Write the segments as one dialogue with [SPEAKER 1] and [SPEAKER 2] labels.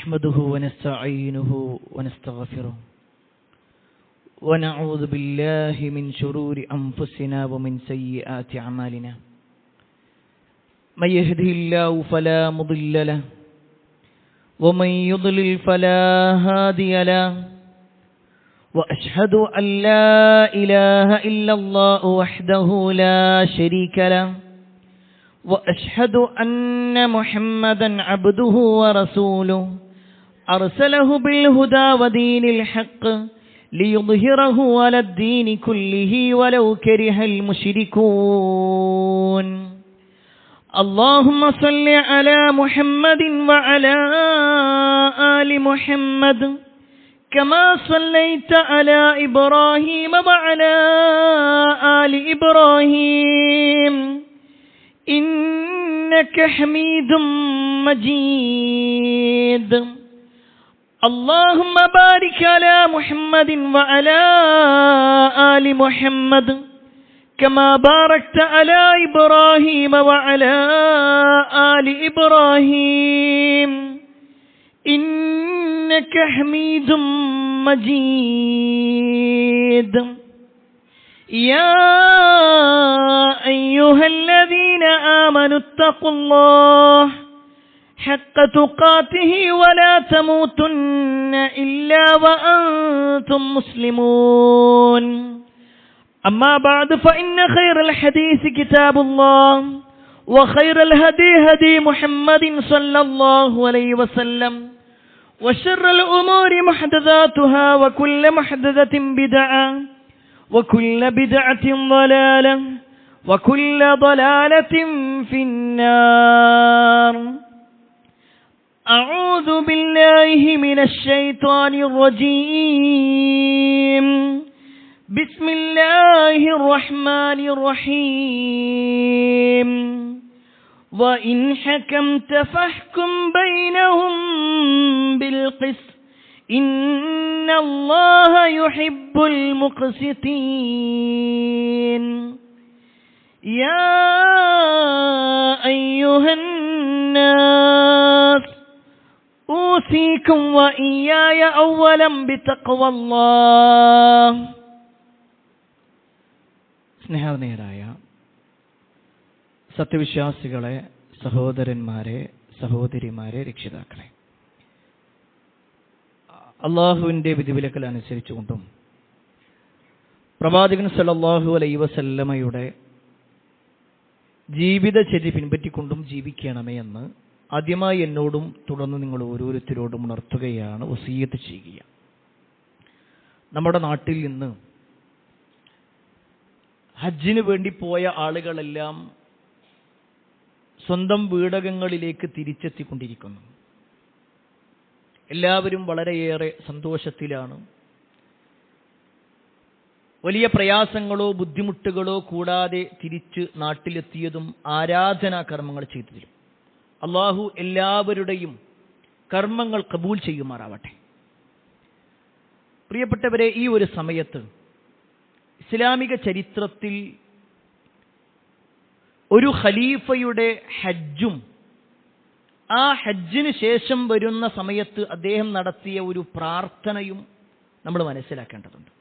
[SPEAKER 1] نحمده ونستعينه ونستغفره ونعوذ بالله من شرور أنفسنا ومن سيئات أعمالنا من يهده الله فلا مضل له ومن يضلل فلا هادي له وأشهد أن لا إله إلا الله وحده لا شريك له وأشهد أن محمدا عبده ورسوله أرسله بالهدى ودين الحق ليظهره على الدين كله ولو كره المشركون اللهم صل على محمد وعلى آل محمد كما صليت على إبراهيم وعلى آل إبراهيم إنك حميد مجيد اللهم بارك على محمد وعلى آل محمد كما باركت على إبراهيم وعلى آل إبراهيم إنك حميد مجيد يا أيها الذين آمنوا اتقوا الله حق تقاته ولا تموتن إلا وأنتم مسلمون أما بعد فإن خير الحديث كتاب الله وخير الهدي هدي محمد صلى الله عليه وسلم وشر الأمور محدثاتها وكل محدثة بدعة وكل بدعة ضلالة وكل ضلالة في النار أعوذ بالله من الشيطان الرجيم بسم الله الرحمن الرحيم وإن حكمت فاحكم بينهم بالقسط إن الله يحب المقسطين يا أيها الناس أوصيكم وإياي أولا بتقوى الله സ്നേഹനിധരായ സത്യവിശ്വാസികളെ, സഹോദരന്മാരെ, സഹോദരിമാരെ, രക്ഷിതാക്കളെ, അള്ളാഹുവിൻ്റെ വിധിവിലക്കൽ അനുസരിച്ചുകൊണ്ടും പ്രവാചകൻ സല്ലല്ലാഹു അലൈഹി വസല്ലമയുടെ ജീവിതചര്യ പിൻപറ്റിക്കൊണ്ടും ജീവിക്കണമേ എന്ന് ആദ്യമായി എന്നോടും തുടർന്ന് നിങ്ങൾ ഓരോരുത്തരോടും ഉണർത്തുകയാണ്, വസിയ്യത്ത് ചെയ്യുക. നമ്മുടെ നാട്ടിൽ ഇന്ന് ഹജ്ജിന് വേണ്ടി പോയ ആളുകളെല്ലാം സ്വന്തം വീടകങ്ങളിലേക്ക് തിരിച്ചെത്തിക്കൊണ്ടിരിക്കുന്നു. എല്ലാവരും വളരെയേറെ സന്തോഷത്തിലാണ്. വലിയ പ്രയാസങ്ങളോ ബുദ്ധിമുട്ടുകളോ കൂടാതെ തിരിച്ച് നാട്ടിലെത്തിയതും ആരാധനാ കർമ്മങ്ങൾ ചെയ്തതിലും അള്ളാഹു എല്ലാവരുടെയും കർമ്മങ്ങൾ കബൂൽ ചെയ്യുമാറാവട്ടെ. പ്രിയപ്പെട്ടവരെ, ഈ ഒരു സമയത്ത് ഇസ്ലാമിക ചരിത്രത്തിൽ ഒരു ഖലീഫയുടെ ഹജ്ജും ആ ഹജ്ജിന് ശേഷം വരുന്ന സമയത്ത് അദ്ദേഹം നടത്തിയ ഒരു പ്രാർത്ഥനയും നമ്മൾ മനസ്സിലാക്കേണ്ടതുണ്ട്.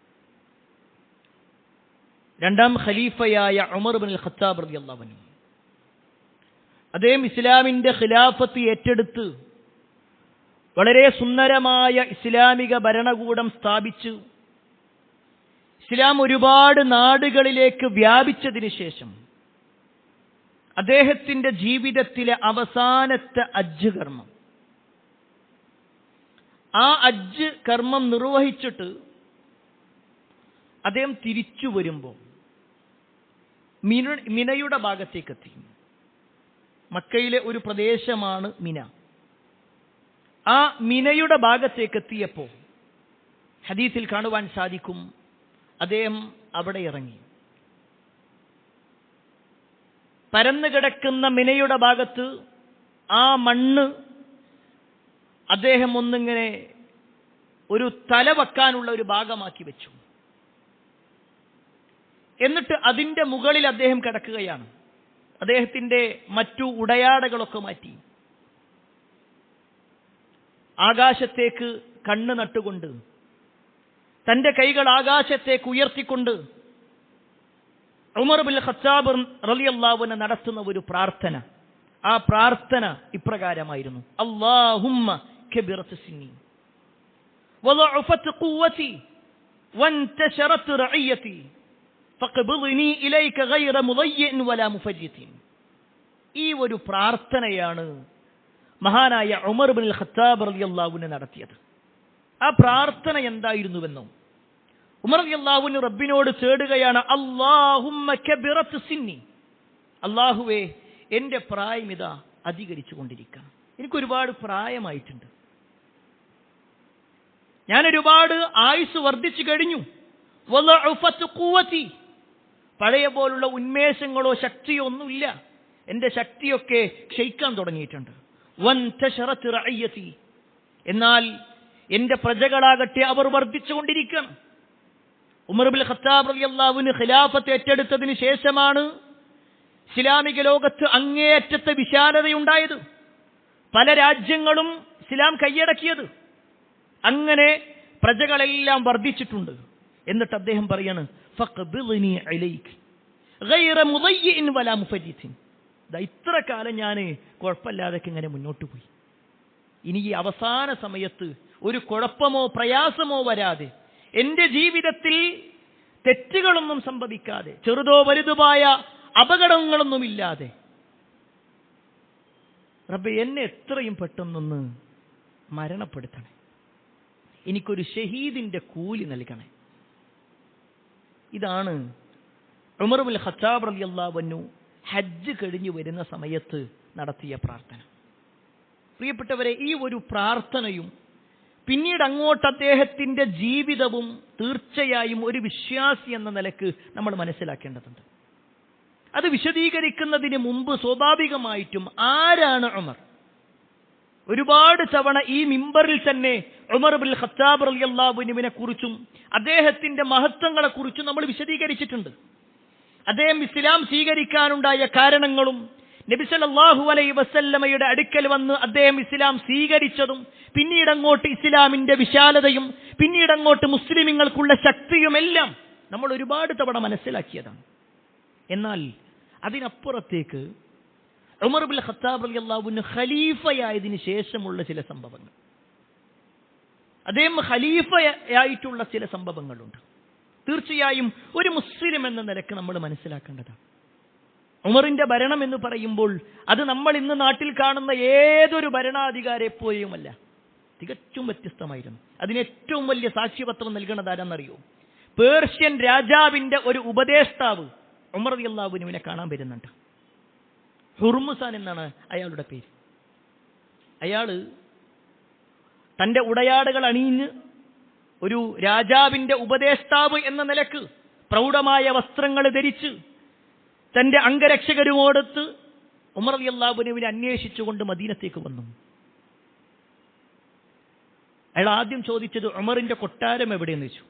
[SPEAKER 1] രണ്ടാം ഖലീഫയായ ഉമർ ഇബ്നുൽ ഖത്താബ് റളിയല്ലാഹു അൻഹു അദ്ദേഹം ഇസ്ലാമിന്റെ ഖിലാഫത്ത് ഏറ്റെടുത്ത് വളരെ സുന്ദരമായ ഇസ്ലാമിക ഭരണകൂടം സ്ഥാപിച്ചു. ഇസ്ലാം ഒരുപാട് നാടുകളിലേക്ക് വ്യാപിച്ചതിന് ശേഷം അദ്ദേഹത്തിന്റെ ജീവിതത്തിലെ അവസാനത്തെ ഹജ്ജ് കർമ്മം, ആ ഹജ്ജ് കർമ്മം നിർവഹിച്ചിട്ട് അദ്ദേഹം തിരിച്ചു വരുമ്പോൾ മിനയുടെ ഭാഗത്തേക്കെത്തി. മക്കയിലെ ഒരു പ്രദേശമാണ് മിന. ആ മിനയുടെ ഭാഗത്തേക്കെത്തിയപ്പോൾ ഹദീസിൽ കാണുവാൻ സാധിക്കും, അദ്ദേഹം അവിടെ ഇറങ്ങി. പരന്നു കിടക്കുന്ന മിനയുടെ ഭാഗത്ത് ആ മണ്ണ് അദ്ദേഹം ഒന്നിങ്ങനെ ഒരു തല വെക്കാനുള്ള ഒരു ഭാഗമാക്കി വെച്ചു. എന്നിട്ട് അതിൻ്റെ മുകളിൽ അദ്ദേഹം കിടക്കുകയാണ്. അദ്ദേഹത്തിൻ്റെ മറ്റു ഉടയാടകളൊക്കെ മാറ്റി. ആകാശത്തേക്ക് കണ്ണ് നട്ടുകൊണ്ട് തന്റെ കൈകൾ ആകാശത്തേക്ക് ഉയർത്തിക്കൊണ്ട് ഉമർ ബിൻ ഖത്താബ് റളിയല്ലാഹു അൻഹു നടത്തുന്ന ഒരു പ്രാർത്ഥന. ആ പ്രാർത്ഥന ഇപ്രകാരമായിരുന്നു: അല്ലാഹുമ്മ കബിറത് സിന്നി വളഅഫത് ഖുവതി വൻതശറത് റഇയതി ഫഖ്ബിദ്നി ഇലൈക ഗൈറ മുദയ്യിൻ വലാ മുഫജ്ജിതിൻ. ഈ ഒരു പ്രാർത്ഥനയാണ് മഹാനായ ഉമർ ബിൻ ഖത്താബ് റളിയല്ലാഹു അൻഹു നടത്തിയത്. ആ പ്രാർത്ഥന എന്തായിരുന്നുവെന്നോ, ഉമർ റളിയല്ലാഹു അൻഹു റബ്ബിനോട് തേടുകയാണ്: അല്ലാഹുമ്മ കബിറത് സിന്നി, അല്ലാഹുവേ എന്റെ പ്രായം ഇതാ അധികരിച്ചു കൊണ്ടിരിക്കണം, എനിക്കൊരുപാട് പ്രായമായിട്ടുണ്ട്, ഞാൻ ഒരുപാട് ആയുസ് വർദ്ധിച്ചു കഴിഞ്ഞു. വളഅഫത് ഖുവതി, പഴയ പോലുള്ള ഉന്മേഷങ്ങളോ ശക്തിയോ ഒന്നുമില്ല, എന്റെ ശക്തിയൊക്കെ ക്ഷയിക്കാൻ തുടങ്ങിയിട്ടുണ്ട്. വൻതശറത് റഇയതി, എന്നാൽ എന്റെ പ്രജകളാകട്ടെ അവർ വർദ്ധിച്ചുകൊണ്ടിരിക്കണം. ഉമർ ബിൻ ഖത്താബ് റളിയല്ലാഹു അൻഹു ഖിലാഫത്ത് ഏറ്റെടുത്തതിന് ശേഷമാണ് ഇസ്ലാമിക ലോകത്ത് അങ്ങേയറ്റത്തെ വിശാലതയുണ്ടായത്, പല രാജ്യങ്ങളും ഇസ്ലാം കൈയടക്കിയത്. അങ്ങനെ പ്രജകളെല്ലാം വർദ്ധിച്ചിട്ടുണ്ട്. എന്നിട്ട് അദ്ദേഹം പറയാണ്: ഫഖ്ബിദ്നി ഇലൈക ഗൈറ മുദയ്യിൻ വലാ മുഫജ്ജിതിൻ. ഇത്ര കാലം ഞാൻ കുഴപ്പമില്ലാതെ ഇങ്ങനെ മുന്നോട്ട് പോയി, ഇനി ഈ അവസാന സമയത്ത് ഒരു കുഴപ്പമോ പ്രയാസമോ വരാതെ, എന്റെ ജീവിതത്തിൽ തെറ്റുകളൊന്നും സംഭവിക്കാതെ, ചെറുതോ വലുതുമായ അപകടങ്ങളൊന്നുമില്ലാതെ റബ്ബേ എന്നെ എത്രയും പെട്ടെന്നൊന്ന് മരണപ്പെടുത്തണേ, എനിക്കൊരു ഷഹീദിന്റെ കൂലി നൽകണേ. ഇതാണ് ഉമർ ബിൻ ഖത്താബ് റളിയല്ലാഹു അൻഹു ഹജ്ജ് കഴിഞ്ഞു വരുന്ന സമയത്ത് നടത്തിയ പ്രാർത്ഥന. പ്രിയപ്പെട്ടവരെ, ഈ ഒരു പ്രാർത്ഥനയും പിന്നീട് അങ്ങോട്ട് അദ്ദേഹത്തിന്റെ ജീവിതവും തീർച്ചയായും ഒരു വിശ്വാസി എന്ന നിലക്ക് നമ്മൾ മനസ്സിലാക്കേണ്ടതുണ്ട്. അത് വിശദീകരിക്കുന്നതിന് മുമ്പ് സ്വാഭാവികമായിട്ടും ആരാണ് ഉമർ? ഒരുപാട് തവണ ഈ മിമ്പറിൽ തന്നെ ഉമർ ബിൻ ഖത്താബ് റളിയല്ലാഹു അൻഹുവിനെ കുറിച്ചും അദ്ദേഹത്തിന്റെ മഹത്വങ്ങളെ കുറിച്ചും നമ്മൾ വിശദീകരിച്ചിട്ടുണ്ട്. അദ്ദേഹം ഇസ്ലാം സ്വീകരിക്കാനുണ്ടായ കാരണങ്ങളും നബി സല്ലല്ലാഹു അലൈഹി വസല്ലമയുടെ അടുക്കൽ വന്ന് അദ്ദേഹം ഇസ്ലാം സ്വീകരിച്ചതും പിന്നീട് അങ്ങോട്ട് ഇസ്ലാമിന്റെ വിശാലതയും പിന്നീട് അങ്ങോട്ട് മുസ്ലിമീങ്ങൾക്കുള്ള ശക്തിയുമെല്ലാം നമ്മൾ ഒരുപാട് തവണ മനസ്സിലാക്കിയതാണ്. എന്നാൽ അതിനപ്പുറത്തേക്ക് ഉമർ ബിൻ ഖത്താബ് റളിയല്ലാഹു അൻഹു ഖലീഫയായതിനു ശേഷമുള്ള ചില സംഭവങ്ങൾ, അദ്ദേഹം ഖലീഫയായിട്ടുള്ള ചില സംഭവങ്ങളുണ്ട്. തീർച്ചയായും ഒരു മുസ്ലിം എന്ന നിലക്ക് നമ്മൾ മനസ്സിലാക്കേണ്ടതാണ്. ഉമറിന്റെ ഭരണം എന്ന് പറയുമ്പോൾ അത് നമ്മൾ ഇന്ന് നാട്ടിൽ കാണുന്ന ഏതൊരു ഭരണാധികാരിയെപ്പോലെയുമല്ല, തികച്ചും വ്യത്യസ്തമായിരുന്നു. അതിന് ഏറ്റവും വലിയ സാക്ഷ്യപത്രം നൽകുന്നത് ആരാന്നറിയോ? പേർഷ്യൻ രാജാവിന്റെ ഒരു ഉപദേഷ്ടാവ് ഉമർ റളിയല്ലാഹു അൻഹുവിനെ കാണാൻ വരുന്നുണ്ട്. ഹുർമുസാൻ എന്നാണ് അയാളുടെ പേര്. അയാള് തന്റെ ഉടയാടകൾ അണിഞ്ഞ് ഒരു രാജാവിന്റെ ഉപദേഷ്ടാവ് എന്ന നിലക്ക് പ്രൗഢമായ വസ്ത്രങ്ങൾ ധരിച്ച് തന്റെ അംഗരക്ഷകരുമോടൊത്ത് ഉമർ റളിയല്ലാഹു അൻഹുവിനെ അന്വേഷിച്ചുകൊണ്ട് മദീനത്തേക്ക് വന്നു. അയാൾ ആദ്യം ചോദിച്ചത് ഉമറിന്റെ കൊട്ടാരം എവിടെയെന്ന് വെച്ചു.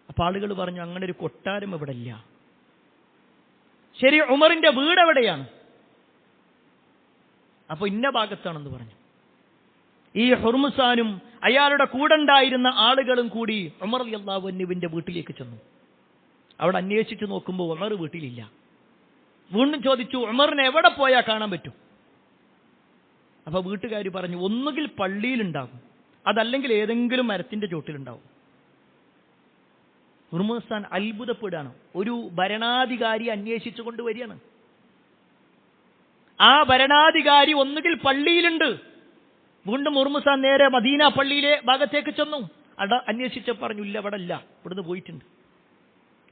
[SPEAKER 1] അപ്പൊ ആളുകൾ പറഞ്ഞു, അങ്ങനെ ഒരു കൊട്ടാരം ഇവിടെ ഇല്ല. ശരി, ഉമറിന്റെ വീട് എവിടെയാണ്? അപ്പൊ ഇന്ന ഭാഗത്താണെന്ന് പറഞ്ഞു. ഈ ഹുർമുസാനും അയാളുടെ കൂടെ ഉണ്ടായിരുന്ന ആളുകളും കൂടി ഉമർ റളിയല്ലാഹു അൻഹുവിന്റെ വീട്ടിലേക്ക് ചെന്നു. അവിടെ അന്വേഷിച്ചു നോക്കുമ്പോൾ ഉമർ വീട്ടിലില്ല. വീണ്ടും ചോദിച്ചു, ഉമറിനെ എവിടെ പോയാൽ കാണാൻ പറ്റും? അപ്പൊ വീട്ടുകാർ പറഞ്ഞു, ഒന്നുകിൽ പള്ളിയിലുണ്ടാകും, അതല്ലെങ്കിൽ ഏതെങ്കിലും മരത്തിന്റെ ചോട്ടിലുണ്ടാവും. ഹുർമുസാൻ അത്ഭുതപ്പെടുകയാണ്. ഒരു ഭരണാധികാരി അന്വേഷിച്ചു കൊണ്ടുവരികയാണ്. ആ ഭരണാധികാരി ഒന്നുകിൽ പള്ളിയിലുണ്ട്. വീണ്ടും ഹുർമുസാൻ നേരെ മദീന പള്ളിയിലെ ഭാഗത്തേക്ക് ചെന്നു. അവിടെ അന്വേഷിച്ച് പറഞ്ഞു, ഇല്ല, അവിടെ ഇല്ല, ഇവിടുന്ന് പോയിട്ടുണ്ട്.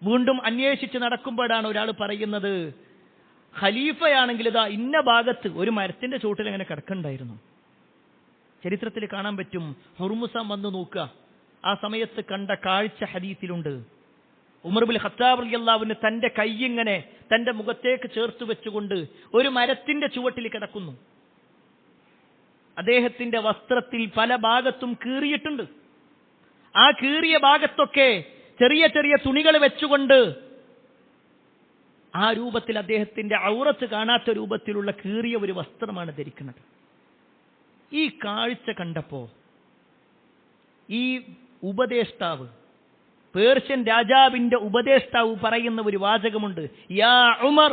[SPEAKER 1] വീണ്ടും അന്വേഷിച്ച് നടക്കുമ്പോഴാണ് ഒരാൾ പറയുന്നത്, ഖലീഫയാണെങ്കിൽ ഇതാ ഇന്ന ഭാഗത്ത് ഒരു മരത്തിന്റെ ചോട്ടിൽ അങ്ങനെ കിടക്കണ്ടായിരുന്നു. ചരിത്രത്തിൽ കാണാൻ പറ്റും. ഹുർമുസാൻ വന്ന് നോക്കുക. ആ സമയത്ത് കണ്ട കാഴ്ച ഹദീസിലുണ്ട്. ഉമർ ബിൻ ഖത്താബ് റളിയല്ലാഹു അൻഹു തന്റെ കൈ ഇങ്ങനെ തന്റെ മുഖത്തേക്ക് ചേർത്ത് വെച്ചുകൊണ്ട് ഒരു മരത്തിന്റെ ചുവട്ടിൽ കിടക്കുന്നു. അദ്ദേഹത്തിന്റെ വസ്ത്രത്തിൽ പല ഭാഗത്തും കീറിയിട്ടുണ്ട്. ആ കീറിയ ഭാഗത്തൊക്കെ ചെറിയ ചെറിയ തുണികൾ വെച്ചുകൊണ്ട് ആ രൂപത്തിൽ അദ്ദേഹത്തിന്റെ ഔറത്ത് കാണാത്ത രൂപത്തിലുള്ള കീറിയ ഒരു വസ്ത്രമാണ് ധരിക്കുന്നത്. ഈ കാഴ്ച കണ്ടപ്പോ ഈ ഉപദേഷ്ടാവ്, പേർഷ്യൻ രാജാവിന്റെ ഉപദേഷ്ടാവ് പറയുന്ന ഒരു വാചകമുണ്ട്, യാ ഉമർ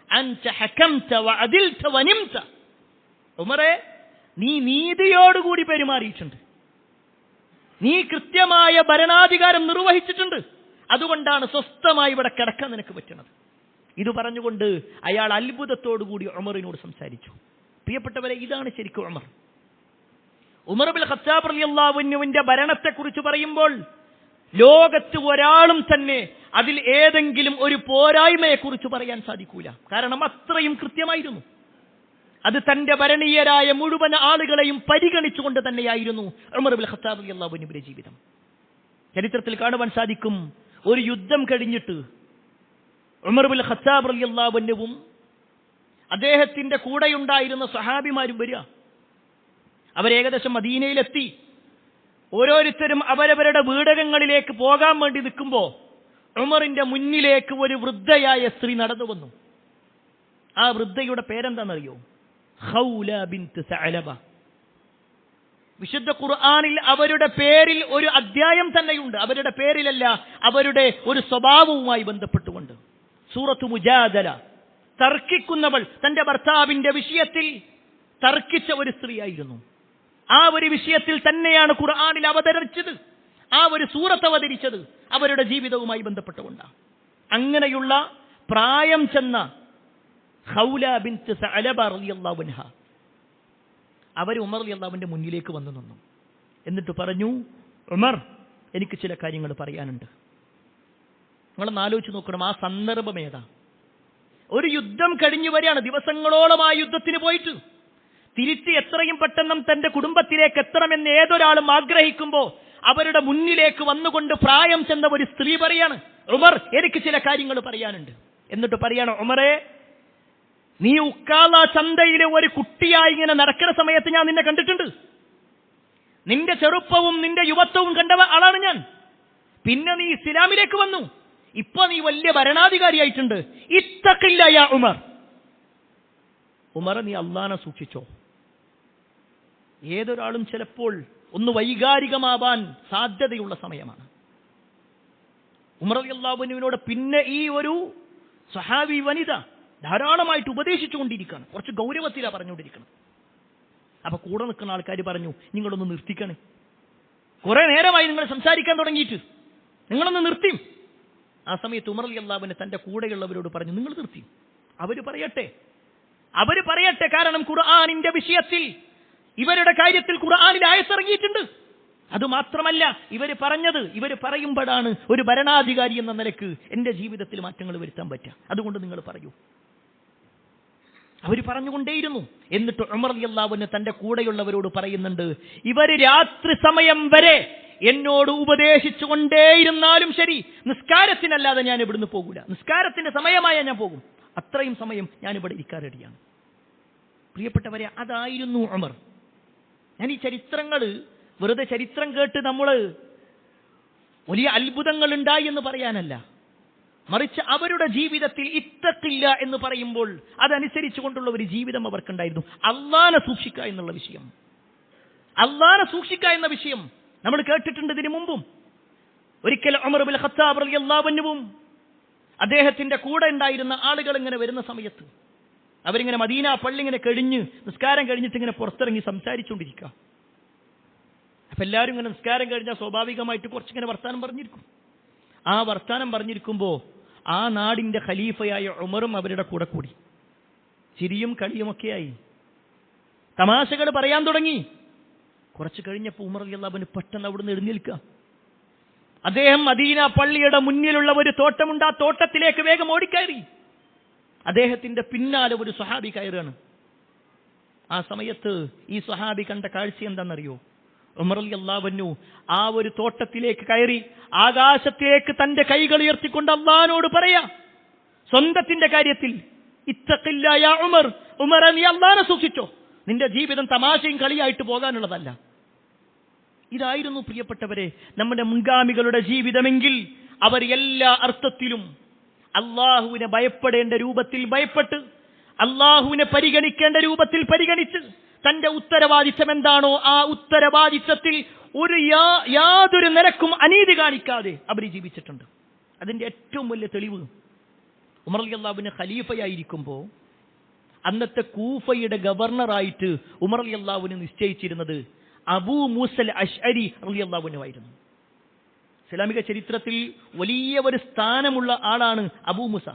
[SPEAKER 1] അൻത ഹകംത വഅദിൽത വനിംത. ഉമറേ, നീ നീതിയോടുകൂടി പെരുമാറിയിട്ടുണ്ട്, നീ കൃത്യമായ ഭരണാധികാരം നിർവഹിച്ചിട്ടുണ്ട്, അതുകൊണ്ടാണ് സ്വസ്ഥമായി ഇവിടെ കിടക്കാൻ നിനക്ക് പറ്റുന്നത്. ഇത് പറഞ്ഞുകൊണ്ട് അയാൾ അത്ഭുതത്തോടുകൂടി ഉമറിനോട് സംസാരിച്ചു. പ്രിയപ്പെട്ടവരെ, ഇതാണ് ശരിക്കും ഉമർ. ഉമർ ഇബ്നുൽ ഖത്താബ് റളിയല്ലാഹു അൻഹുവിന്റെ ഭരണത്തെക്കുറിച്ച് പറയുമ്പോൾ ലോകത്ത് ഒരാളും തന്നെ അതിൽ ഏതെങ്കിലും ഒരു പോരായ്മയെക്കുറിച്ച് പറയാൻ സാധിക്കൂല. കാരണം അത്രയും കൃത്യമായിരുന്നു. അത് തന്റെ ഭരണീയരായ മുഴുവൻ ആളുകളെയും പരിഗണിച്ചുകൊണ്ട് തന്നെയായിരുന്നു ഉമർ ഇബ്നുൽ ഖത്താബ് റളിയല്ലാഹു അൻഹുവിന്റെ ജീവിതം. ചരിത്രത്തിൽ കാണുവാൻ സാധിക്കും, ഒരു യുദ്ധം കഴിഞ്ഞിട്ട് ഉമർ ഇബ്നുൽ ഖത്താബ് റളിയല്ലാഹു അൻഹുവും അദ്ദേഹത്തിന്റെ കൂടെയുണ്ടായിരുന്ന സഹാബിമാരും വരിക. അവരേകദേശം മദീനയിലെത്തി. ഓരോരുത്തരും അവരവരുടെ വീടകങ്ങളിലേക്ക് പോകാൻ വേണ്ടി നിൽക്കുമ്പോൾ ഉമറിന്റെ മുന്നിലേക്ക് ഒരു വൃദ്ധയായ സ്ത്രീ നടന്നു വന്നു. ആ വൃദ്ധയുടെ പേരെന്താണെന്നറിയോ? ഖൗല ബിൻത് സഅലബ. വിശുദ്ധ ഖുർആനിൽ അവരുടെ പേരിൽ ഒരു അധ്യായം തന്നെയുണ്ട്. അവരുടെ പേരിലല്ല, അവരുടെ ഒരു സ്വഭാവവുമായി ബന്ധപ്പെട്ടുകൊണ്ട്. സൂറത്തു മുജാദല. തർക്കിക്കുന്നവൾ, തന്റെ ഭർത്താവിന്റെ വിഷയത്തിൽ തർക്കിച്ച ഒരു സ്ത്രീയായിരുന്നു. ആ ഒരു വിഷയത്തിൽ തന്നെയാണ് ഖുർആനിൽ അവതരിച്ചത്, ആ ഒരു സൂറത്ത് അവതരിച്ചത് അവരുടെ ജീവിതവുമായി ബന്ധപ്പെട്ടുകൊണ്ടാണ്. അങ്ങനെയുള്ള പ്രായം ചെന്ന ഖൗല ബിൻത് സഅലബ റളിയല്ലാഹു അൻഹ അവർ ഉമർ റളിയല്ലാഹുവിന്റെ മുന്നിലേക്ക് വന്നു നിന്നു. എന്നിട്ട് പറഞ്ഞു, ഉമർ, എനിക്ക് ചില കാര്യങ്ങൾ പറയാനുണ്ട്. നിങ്ങളൊന്ന് ആലോചിച്ച് നോക്കണം, ആ സന്ദർഭം ഏതാ? ഒരു യുദ്ധം കഴിഞ്ഞു വരികയാണ്. ദിവസങ്ങളോളം ആ യുദ്ധത്തിന് പോയിട്ട് തിരിച്ച് എത്രയും പെട്ടെന്ന് തന്റെ കുടുംബത്തിലേക്ക് എത്തണമെന്ന് ഏതൊരാളും ആഗ്രഹിക്കുമ്പോൾ അവരുടെ മുന്നിലേക്ക് വന്നുകൊണ്ട് പ്രായം ചെന്ന ഒരു സ്ത്രീ പറയാണ്, ഉമർ, എനിക്ക് ചില കാര്യങ്ങൾ പറയാനുണ്ട്. എന്നിട്ട് പറയാണ്, ഉമറേ, നീ ഉക്കാല ചന്തയിലെ ഒരു കുട്ടിയായി ഇങ്ങനെ നടക്കുന്ന സമയത്ത് ഞാൻ നിന്നെ കണ്ടിട്ടുണ്ട്. നിന്റെ ചെറുപ്പവും നിന്റെ യുവത്വവും കണ്ട ആളാണ് ഞാൻ. പിന്നെ നീ ഇസ്ലാമിലേക്ക് വന്നു, ഇപ്പൊ നീ വലിയ ഭരണാധികാരിയായിട്ടുണ്ട്. ഇത്തഖില്ല യാ ഉമർ. ഉമർ, നീ അല്ലാഹനെ സൂക്ഷിച്ചോ. ഏതൊരാളും ചിലപ്പോൾ ഒന്ന് വൈകാരികമാവാൻ സാധ്യതയുള്ള സമയമാണ്. ഉമർ റളിയല്ലാഹു അൻഹുവിനോട് പിന്നെ ഈ ഒരു സഹാബി വനിത ധാരാളമായിട്ട് ഉപദേശിച്ചുകൊണ്ടിരിക്കുകയാണ്. കുറച്ച് ഗൗരവത്തിലാണ് പറഞ്ഞുകൊണ്ടിരിക്കുന്നത്. അപ്പൊ കൂടെ നിൽക്കുന്ന ആൾക്കാർ പറഞ്ഞു, നിങ്ങളൊന്ന് നിർത്തിക്കണേ, കുറെ നേരമായി നിങ്ങൾ സംസാരിക്കാൻ തുടങ്ങിയിട്ട്, നിങ്ങളൊന്ന് നിർത്തി. ആ സമയത്ത് ഉമർ റളിയല്ലാഹു അൻഹു തന്റെ കൂടെയുള്ളവരോട് പറഞ്ഞു, നിങ്ങൾ നിർത്തി, അവര് പറയട്ടെ. കാരണം ഖുർആനിന്റെ വിഷയത്തിൽ, ഇവരുടെ കാര്യത്തിൽ ഖുർആനിൽ ആയത്തിറങ്ങിയിട്ടുണ്ട്. അതുമാത്രമല്ല, ഇവർ പറയുമ്പോഴാണ് ഒരു ഭരണാധികാരി എന്ന നിലക്ക് എന്റെ ജീവിതത്തിൽ മാറ്റങ്ങൾ വരുത്താൻ പറ്റുക. അതുകൊണ്ട് നിങ്ങൾ പറയൂ. അവർ പറഞ്ഞുകൊണ്ടേയിരുന്നു. എന്നിട്ട് ഉമർ റളിയല്ലാഹു അൻഹു തന്റെ കൂടെയുള്ളവരോട് പറയുന്നുണ്ട്, ഇവര് രാത്രി സമയം വരെ എന്നോട് ഉപദേശിച്ചു കൊണ്ടേയിരുന്നാലും ശരി, നിസ്കാരത്തിനല്ലാതെ ഞാൻ ഇവിടുന്ന് പോകൂല. നിസ്കാരത്തിന്റെ സമയമായ ഞാൻ പോകും. അത്രയും സമയം ഞാൻ ഇവിടെ ഇരിക്കാൻ റെഡിയാണ്. പ്രിയപ്പെട്ടവരെ, അതായിരുന്നു ഉമർ. ഞാൻ ഈ ചരിത്രങ്ങൾ വെറുതെ ചരിത്രം കേട്ട് നമ്മൾ വലിയ അത്ഭുതങ്ങൾ ഉണ്ടായി എന്ന് പറയാനല്ല, മറിച്ച് അവരുടെ ജീവിതത്തിൽ ഇത്തഖില്ല എന്ന് പറയുമ്പോൾ അതനുസരിച്ചു കൊണ്ടുള്ള ഒരു ജീവിതം അവർക്കുണ്ടായിരുന്നു. അല്ലാഹനെ സൂക്ഷിക്കുക എന്നുള്ള വിഷയം, അല്ലാഹനെ സൂക്ഷിക്കുക എന്ന വിഷയം നമ്മൾ കേട്ടിട്ടുണ്ട് ഇതിനു മുമ്പും. ഒരിക്കൽ ഉമർ ഇബ്നുൽ ഖത്താബ് റളിയല്ലാഹു അൻഹുവും അദ്ദേഹത്തിന്റെ കൂടെ ഉണ്ടായിരുന്ന ആളുകൾ ഇങ്ങനെ വരുന്ന സമയത്ത് അവരിങ്ങനെ മദീന പള്ളി ഇങ്ങനെ കഴിഞ്ഞ് നിസ്കാരം കഴിഞ്ഞിട്ട് ഇങ്ങനെ പുറത്തിറങ്ങി സംസാരിച്ചുകൊണ്ടിരിക്കുക. അപ്പൊ എല്ലാവരും ഇങ്ങനെ നിസ്കാരം കഴിഞ്ഞാൽ സ്വാഭാവികമായിട്ട് കുറച്ചിങ്ങനെ വർത്താനം പറഞ്ഞിരിക്കും. ആ വർത്താനം പറഞ്ഞിരിക്കുമ്പോൾ ആ നാടിന്റെ ഖലീഫയായ ഉമറും അവരുടെ കൂടെ കൂടി ചിരിയും കളിയുമൊക്കെയായി തമാശകൾ പറയാൻ തുടങ്ങി. കുറച്ച് കഴിഞ്ഞപ്പോൾ ഉമർ റളിയല്ലാഹു അൻഹു പെട്ടെന്ന് അവിടുന്ന് എഴുന്നേൽക്കുക. അദ്ദേഹം മദീന പള്ളിയുടെ മുന്നിലുള്ള ഒരു തോട്ടമുണ്ട്, ആ തോട്ടത്തിലേക്ക് വേഗം ഓടിക്കയറി. അദ്ദേഹത്തിന്റെ പിന്നാലെ ഒരു സ്വഹാബി കയറുകയാണ്. ആ സമയത്ത് ഈ സ്വഹാബി കണ്ട കാഴ്ച എന്താണെന്നറിയോ? ഉമർ റളിയല്ലാഹു അൻഹു ആ ഒരു തോട്ടത്തിലേക്ക് കയറി ആകാശത്തേക്ക് തന്റെ കൈകൾ ഉയർത്തിക്കൊണ്ട് അല്ലാഹുവോട് പറയാ, സ്വന്തത്തിന്റെ കാര്യത്തിൽ, ഇത്തഖില്ലാ യാ ഉമർ, ഉമർ നീ അല്ലാഹനെ സൂക്ഷിച്ചോ, നിന്റെ ജീവിതം തമാശയും കളിയായിട്ട് പോകാനുള്ളതല്ല. ഇതായിരുന്നു പ്രിയപ്പെട്ടവരെ നമ്മുടെ മുൻഗാമികളുടെ ജീവിതമെങ്കിൽ അവർ എല്ലാ അർത്ഥത്തിലും അള്ളാഹുവിനെ ഭയപ്പെടേണ്ട രൂപത്തിൽ ഭയപ്പെട്ട്, അള്ളാഹുവിനെ പരിഗണിക്കേണ്ട രൂപത്തിൽ പരിഗണിച്ച്, തന്റെ ഉത്തരവാദിത്തം എന്താണോ ആ ഉത്തരവാദിത്തത്തിൽ യാതൊരു നിലക്കും അനീതി കാണിക്കാതെ അവർ ജീവിച്ചിട്ടുണ്ട്. അതിന്റെ ഏറ്റവും വലിയ തെളിവ് ഉമർ റളിയല്ലാഹു അൻഹു ഖലീഫയായിരിക്കുമ്പോൾ അന്നത്തെ കൂഫയുടെ ഗവർണറായിട്ട് ഉമർ റളിയല്ലാഹു അൻഹു നിശ്ചയിച്ചിരുന്നത് അബൂ മൂസൽ അശ്അരി റളിയല്ലാഹു അൻഹു ആയിരുന്നു. ഇസ്ലാമിക ചരിത്രത്തിൽ വലിയ ഒരു സ്ഥാനമുള്ള ആളാണ് അബൂ മൂസ.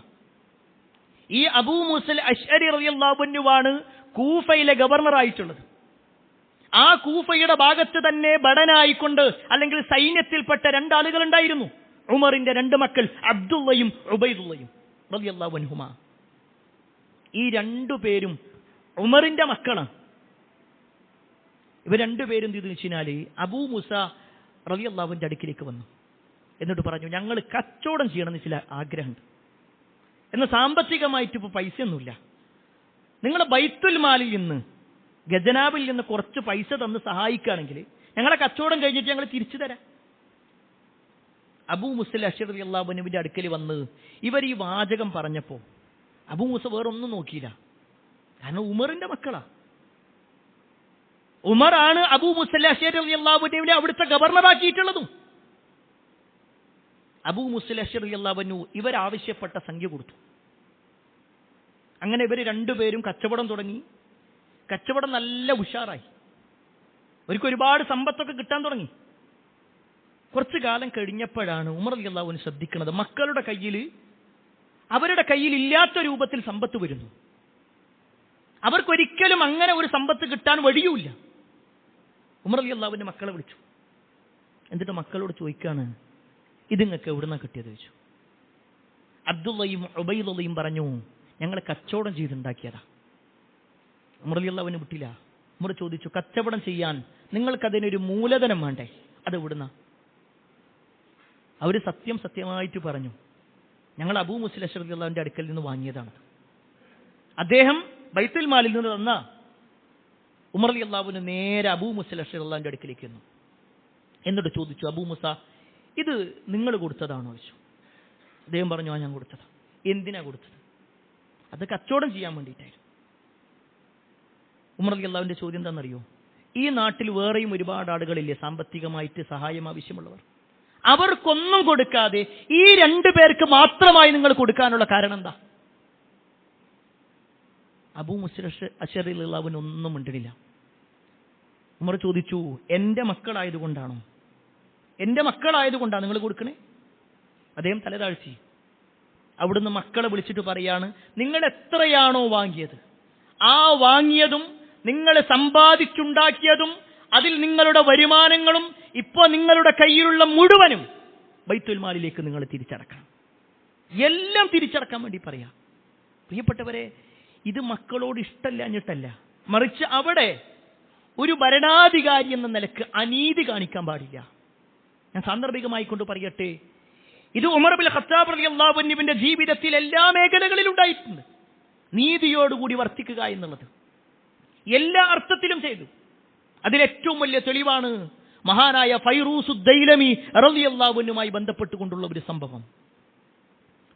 [SPEAKER 1] ഈ അബൂ മൂസൽ അശ്അരി റളിയല്ലാഹു അൻഹുവാണ് കൂഫയിലെ ഗവർണറായിട്ടുള്ളത്. ആ കൂഫയുടെ ഭാഗത്ത് തന്നെ ഭടനായിക്കൊണ്ട് അല്ലെങ്കിൽ സൈന്യത്തിൽപ്പെട്ട രണ്ടാളുകൾ ഉണ്ടായിരുന്നു. ഉമറിന്റെ രണ്ട് മക്കൾ അബ്ദുള്ളയും ഉബൈദുള്ളയും റളിയല്ലാഹു അൻഹുമാ. ഈ രണ്ടുപേരും ഉമറിന്റെ മക്കളാണ്. ഇവർ രണ്ടുപേരും എന്ത് ചെയ്തു വെച്ചാല് അബൂ മൂസ റളിയല്ലാഹുവിന്റെ അടുക്കിലേക്ക് വന്നു. എന്നിട്ട് പറഞ്ഞു, ഞങ്ങൾ കച്ചവടം ചെയ്യണമെന്ന് ചില ആഗ്രഹമുണ്ട്. എന്നാൽ സാമ്പത്തികമായിട്ട് ഇപ്പോൾ പൈസയൊന്നുമില്ല. നിങ്ങൾ ബൈത്തുൽ മാലിൽ നിന്ന് ഖജനാവിൽ നിന്ന് കുറച്ച് പൈസ തന്ന് സഹായിക്കുകയാണെങ്കിൽ ഞങ്ങളെ കച്ചവടം കഴിഞ്ഞിട്ട് ഞങ്ങൾ തിരിച്ചു തരാം. അബൂ മൂസൽ അശ്അരി റളിയല്ലാഹു അൻഹുവിന്റെ അടുക്കൽ വന്ന് ഇവർ ഈ വാചകം പറഞ്ഞപ്പോൾ അബൂ മൂസ വേറൊന്നും നോക്കിയില്ല. കാരണം ഉമറിന്റെ മക്കളാ. ഉമറാണ് അബൂ മൂസൽ അശ്അരി റളിയല്ലാഹു അൻഹുവിനെ അവിടുത്തെ ഗവർണറാക്കിയിട്ടുള്ളതും. അബൂ മൂസൽ അശ്അരി റളിയല്ലാഹു അൻഹു ഇവരാവശ്യപ്പെട്ട സംഖ്യ കൊടുത്തു. അങ്ങനെ ഇവർ രണ്ടുപേരും കച്ചവടം തുടങ്ങി. കച്ചവടം നല്ല ഉഷാറായി. അവർക്ക് ഒരുപാട് സമ്പത്തൊക്കെ കിട്ടാൻ തുടങ്ങി. കുറച്ചു കാലം കഴിഞ്ഞപ്പോഴാണ് ഉമർ റളിയല്ലാഹു അൻഹു ശ്രദ്ധിക്കുന്നത്, മക്കളുടെ കയ്യിൽ അവരുടെ കയ്യിൽ ഇല്ലാത്ത രൂപത്തിൽ സമ്പത്ത് വരുന്നു. അവർക്കൊരിക്കലും അങ്ങനെ ഒരു സമ്പത്ത് കിട്ടാൻ വഴിയുമില്ല. ഉമർ റളിയല്ലാഹു അൻഹു മക്കളെ വിളിച്ചു. എന്നിട്ട് മക്കളോട് ചോദിക്കാണ്, ഇത് നിങ്ങൾക്ക് എവിടുന്നാ കിട്ടിയത് ചോദിച്ചു. അബ്ദുള്ളയും ഉബൈദുള്ളയും പറഞ്ഞു, ഞങ്ങൾ കച്ചവടം ചെയ്തുണ്ടാക്കിയതാ. ഉമർ റളിയല്ലാഹു അൻഹു വിട്ടില്ല. ഉമർ ചോദിച്ചു, കച്ചവടം ചെയ്യാൻ നിങ്ങൾക്കതിനൊരു മൂലധനം വേണ്ടേ? അത് എവിടുന്ന? അവർ സത്യമായിട്ട് പറഞ്ഞു, ഞങ്ങൾ അബൂ മൂസൽ അശ്അരി റളിയല്ലാഹുവിന്റെ അടുക്കൽ നിന്ന് വാങ്ങിയതാണ്. അദ്ദേഹം ബൈത്തുൽ മാലിൽ നിന്ന് തന്ന. ഉമർ റളിയല്ലാഹു അൻഹു നേരെ അബൂ മൂസൽ അശ്അരി റളിയല്ലാഹുവിന്റെ അടുക്കലേക്ക് വന്നു. എന്നിട്ട് ചോദിച്ചു, അബൂ മൂസ, ഇത് നിങ്ങൾ കൊടുത്തതാണോ ചോദിച്ചു. അദ്ദേഹം പറഞ്ഞു, ഞാൻ കൊടുത്തതാ. എന്തിനാ കൊടുത്തത്? അത് കച്ചവടം ചെയ്യാൻ വേണ്ടിയിട്ടായിരുന്നു. ഉമർ റളിയല്ലാഹുവിന്റെ ചോദ്യം എന്താണെന്നറിയോ? ഈ നാട്ടിൽ വേറെയും ഒരുപാട് ആളുകളില്ലേ സാമ്പത്തികമായിട്ട് സഹായം ആവശ്യമുള്ളവർ. അവർക്കൊന്നും കൊടുക്കാതെ ഈ രണ്ടു പേർക്ക് മാത്രമായി നിങ്ങൾ കൊടുക്കാനുള്ള കാരണം എന്താ? അബൂ മൂസൽ അശ്അരി റളിയല്ലാഹു അൻഹു ഒന്നും മിണ്ടണില്ല. ഉമർ ചോദിച്ചു, എന്റെ മക്കളായതുകൊണ്ടാണോ? എന്റെ മക്കളായതുകൊണ്ടാണ് നിങ്ങൾ കൊടുക്കണേ? അദ്ദേഹം തലതാഴ്ചി. അവിടുന്ന് മക്കളെ വിളിച്ചിട്ട് പറയാണ്, നിങ്ങൾ എത്രയാണോ വാങ്ങിയത്, ആ വാങ്ങിയതും നിങ്ങൾ സമ്പാദിച്ചുണ്ടാക്കിയതും അതിൽ നിങ്ങളുടെ വരുമാനങ്ങളും ഇപ്പൊ നിങ്ങളുടെ കയ്യിലുള്ള മുഴുവനും ബൈത്തുൽ മാലിലേക്ക് നിങ്ങൾ തിരിച്ചടക്കണം. എല്ലാം തിരിച്ചടക്കാൻ വേണ്ടി പറയാം. പ്രിയപ്പെട്ടവരെ, ഇത് മക്കളോട് ഇഷ്ടമില്ലാഞ്ഞിട്ടല്ല, മറിച്ച് അവിടെ ഒരു ഭരണാധികാരി എന്ന നിലക്ക് അനീതി കാണിക്കാൻ പാടില്ല. ഞാൻ സാന്ദർഭികമായി കൊണ്ട് പറയട്ടെ, ഇത് ഉമർ ഇബ്നുൽ ഖത്താബ് റളിയല്ലാഹു അൻഹുവിന്റെ ജീവിതത്തിൽ എല്ലാ മേഖലകളിലും ഉണ്ടായിട്ടുണ്ട്. നീതിയോടുകൂടി വർത്തിക്കുക എന്നുള്ളത് എല്ലാ അർത്ഥത്തിലും ചെയ്തു. അതിലേറ്റവും വലിയ തെളിവാണ് മഹാനായ ഫൈറൂസ് ദൈലമി റളിയല്ലാഹു അൻഹുമായി ബന്ധപ്പെട്ടുകൊണ്ടുള്ള ഒരു സംഭവം.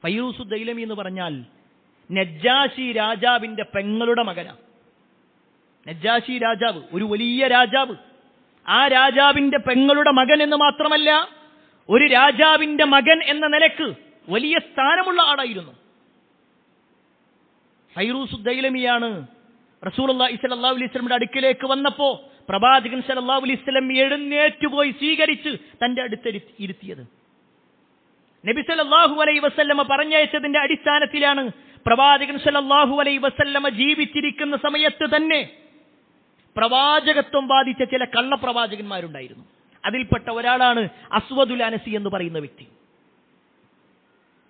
[SPEAKER 1] ഫൈറൂസ് ദൈലമി എന്ന് പറഞ്ഞാൽ നജ്ജാശി രാജാവിന്റെ പെങ്ങളുടെ മകനാണ്. നജ്ജാശി രാജാവ് ഒരു വലിയ രാജാവ്. ആ രാജാവിന്റെ പെങ്ങളുടെ മകൻ എന്ന് മാത്രമല്ല, ഒരു രാജാവിന്റെ മകൻ എന്ന നിലക്ക് വലിയ സ്ഥാനമുള്ള ആളായിരുന്നു. ഫൈറൂസ് ദൈലമിയാണ് റസൂലുള്ളാഹി സ്വല്ലല്ലാഹു അലൈഹി വസല്ലമയുടെ അടുക്കിലേക്ക് വന്നപ്പോൾ പ്രവാചകൻ സ്വല്ലല്ലാഹു അലൈഹി വസല്ലം എഴുന്നേറ്റുപോയി സ്വീകരിച്ച് തന്റെ അടുത്ത് ഇരുത്തിയത്. നബി സ്വല്ലല്ലാഹു അലൈഹി വസല്ലമ പറഞ്ഞയച്ചതിന്റെ അടിസ്ഥാനത്തിലാണ് പ്രവാചകൻ സ്വല്ലല്ലാഹു അലൈഹി വസല്ലമ ജീവിച്ചിരിക്കുന്ന സമയത്ത് തന്നെ പ്രവാചകത്വം ബാധിച്ച ചില കള്ളപ്രവാചകന്മാരുണ്ടായിരുന്നു. അതിൽപ്പെട്ട ഒരാളാണ് അസ്വദുൽ അനസി എന്ന് പറയുന്ന വ്യക്തി.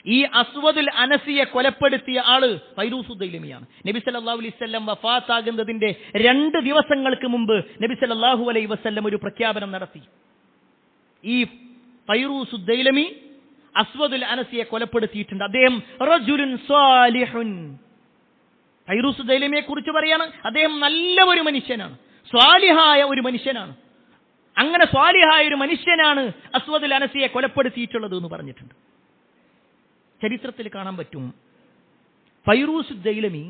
[SPEAKER 1] ഈ അസ്വദുൽ അനസിയെ കൊലപ്പെടുത്തിയ ആള് ഫൈറൂസ് ദൈലമിയാണ്. നബി സല്ലല്ലാഹു അലൈഹി വസല്ലം വഫാത്താകുന്നതിന്റെ 2 ദിവസങ്ങൾക്ക് മുമ്പ് നബി സല്ലല്ലാഹു അലൈഹി വസല്ലം ഒരു പ്രഖ്യാപനം നടത്തി. ഈ ഫൈറൂസ് ദൈലമി അസ്വദുൽ അനസിയെ കൊലപ്പെടുത്തിയിട്ടുണ്ട്. അദ്ദേഹം റജുലുൻ സ്വാലിഹുൻ. ഫൈറൂസ് ദൈലമിയെ കുറിച്ച് പറയാണ്, അദ്ദേഹം നല്ല ഒരു മനുഷ്യനാണ്, സ്വാലിഹായ ഒരു മനുഷ്യനാണ്. അങ്ങനെ സ്വാലിഹായ ഒരു മനുഷ്യനാണ് അസ്വദുൽ അനസിയെ കൊലപ്പെടുത്തിയിട്ടുള്ളത് എന്ന് പറഞ്ഞിട്ടുണ്ട്. ചരിത്രത്തിൽ കാണാൻ പറ്റും, ഫൈറൂസ് ദൈലമി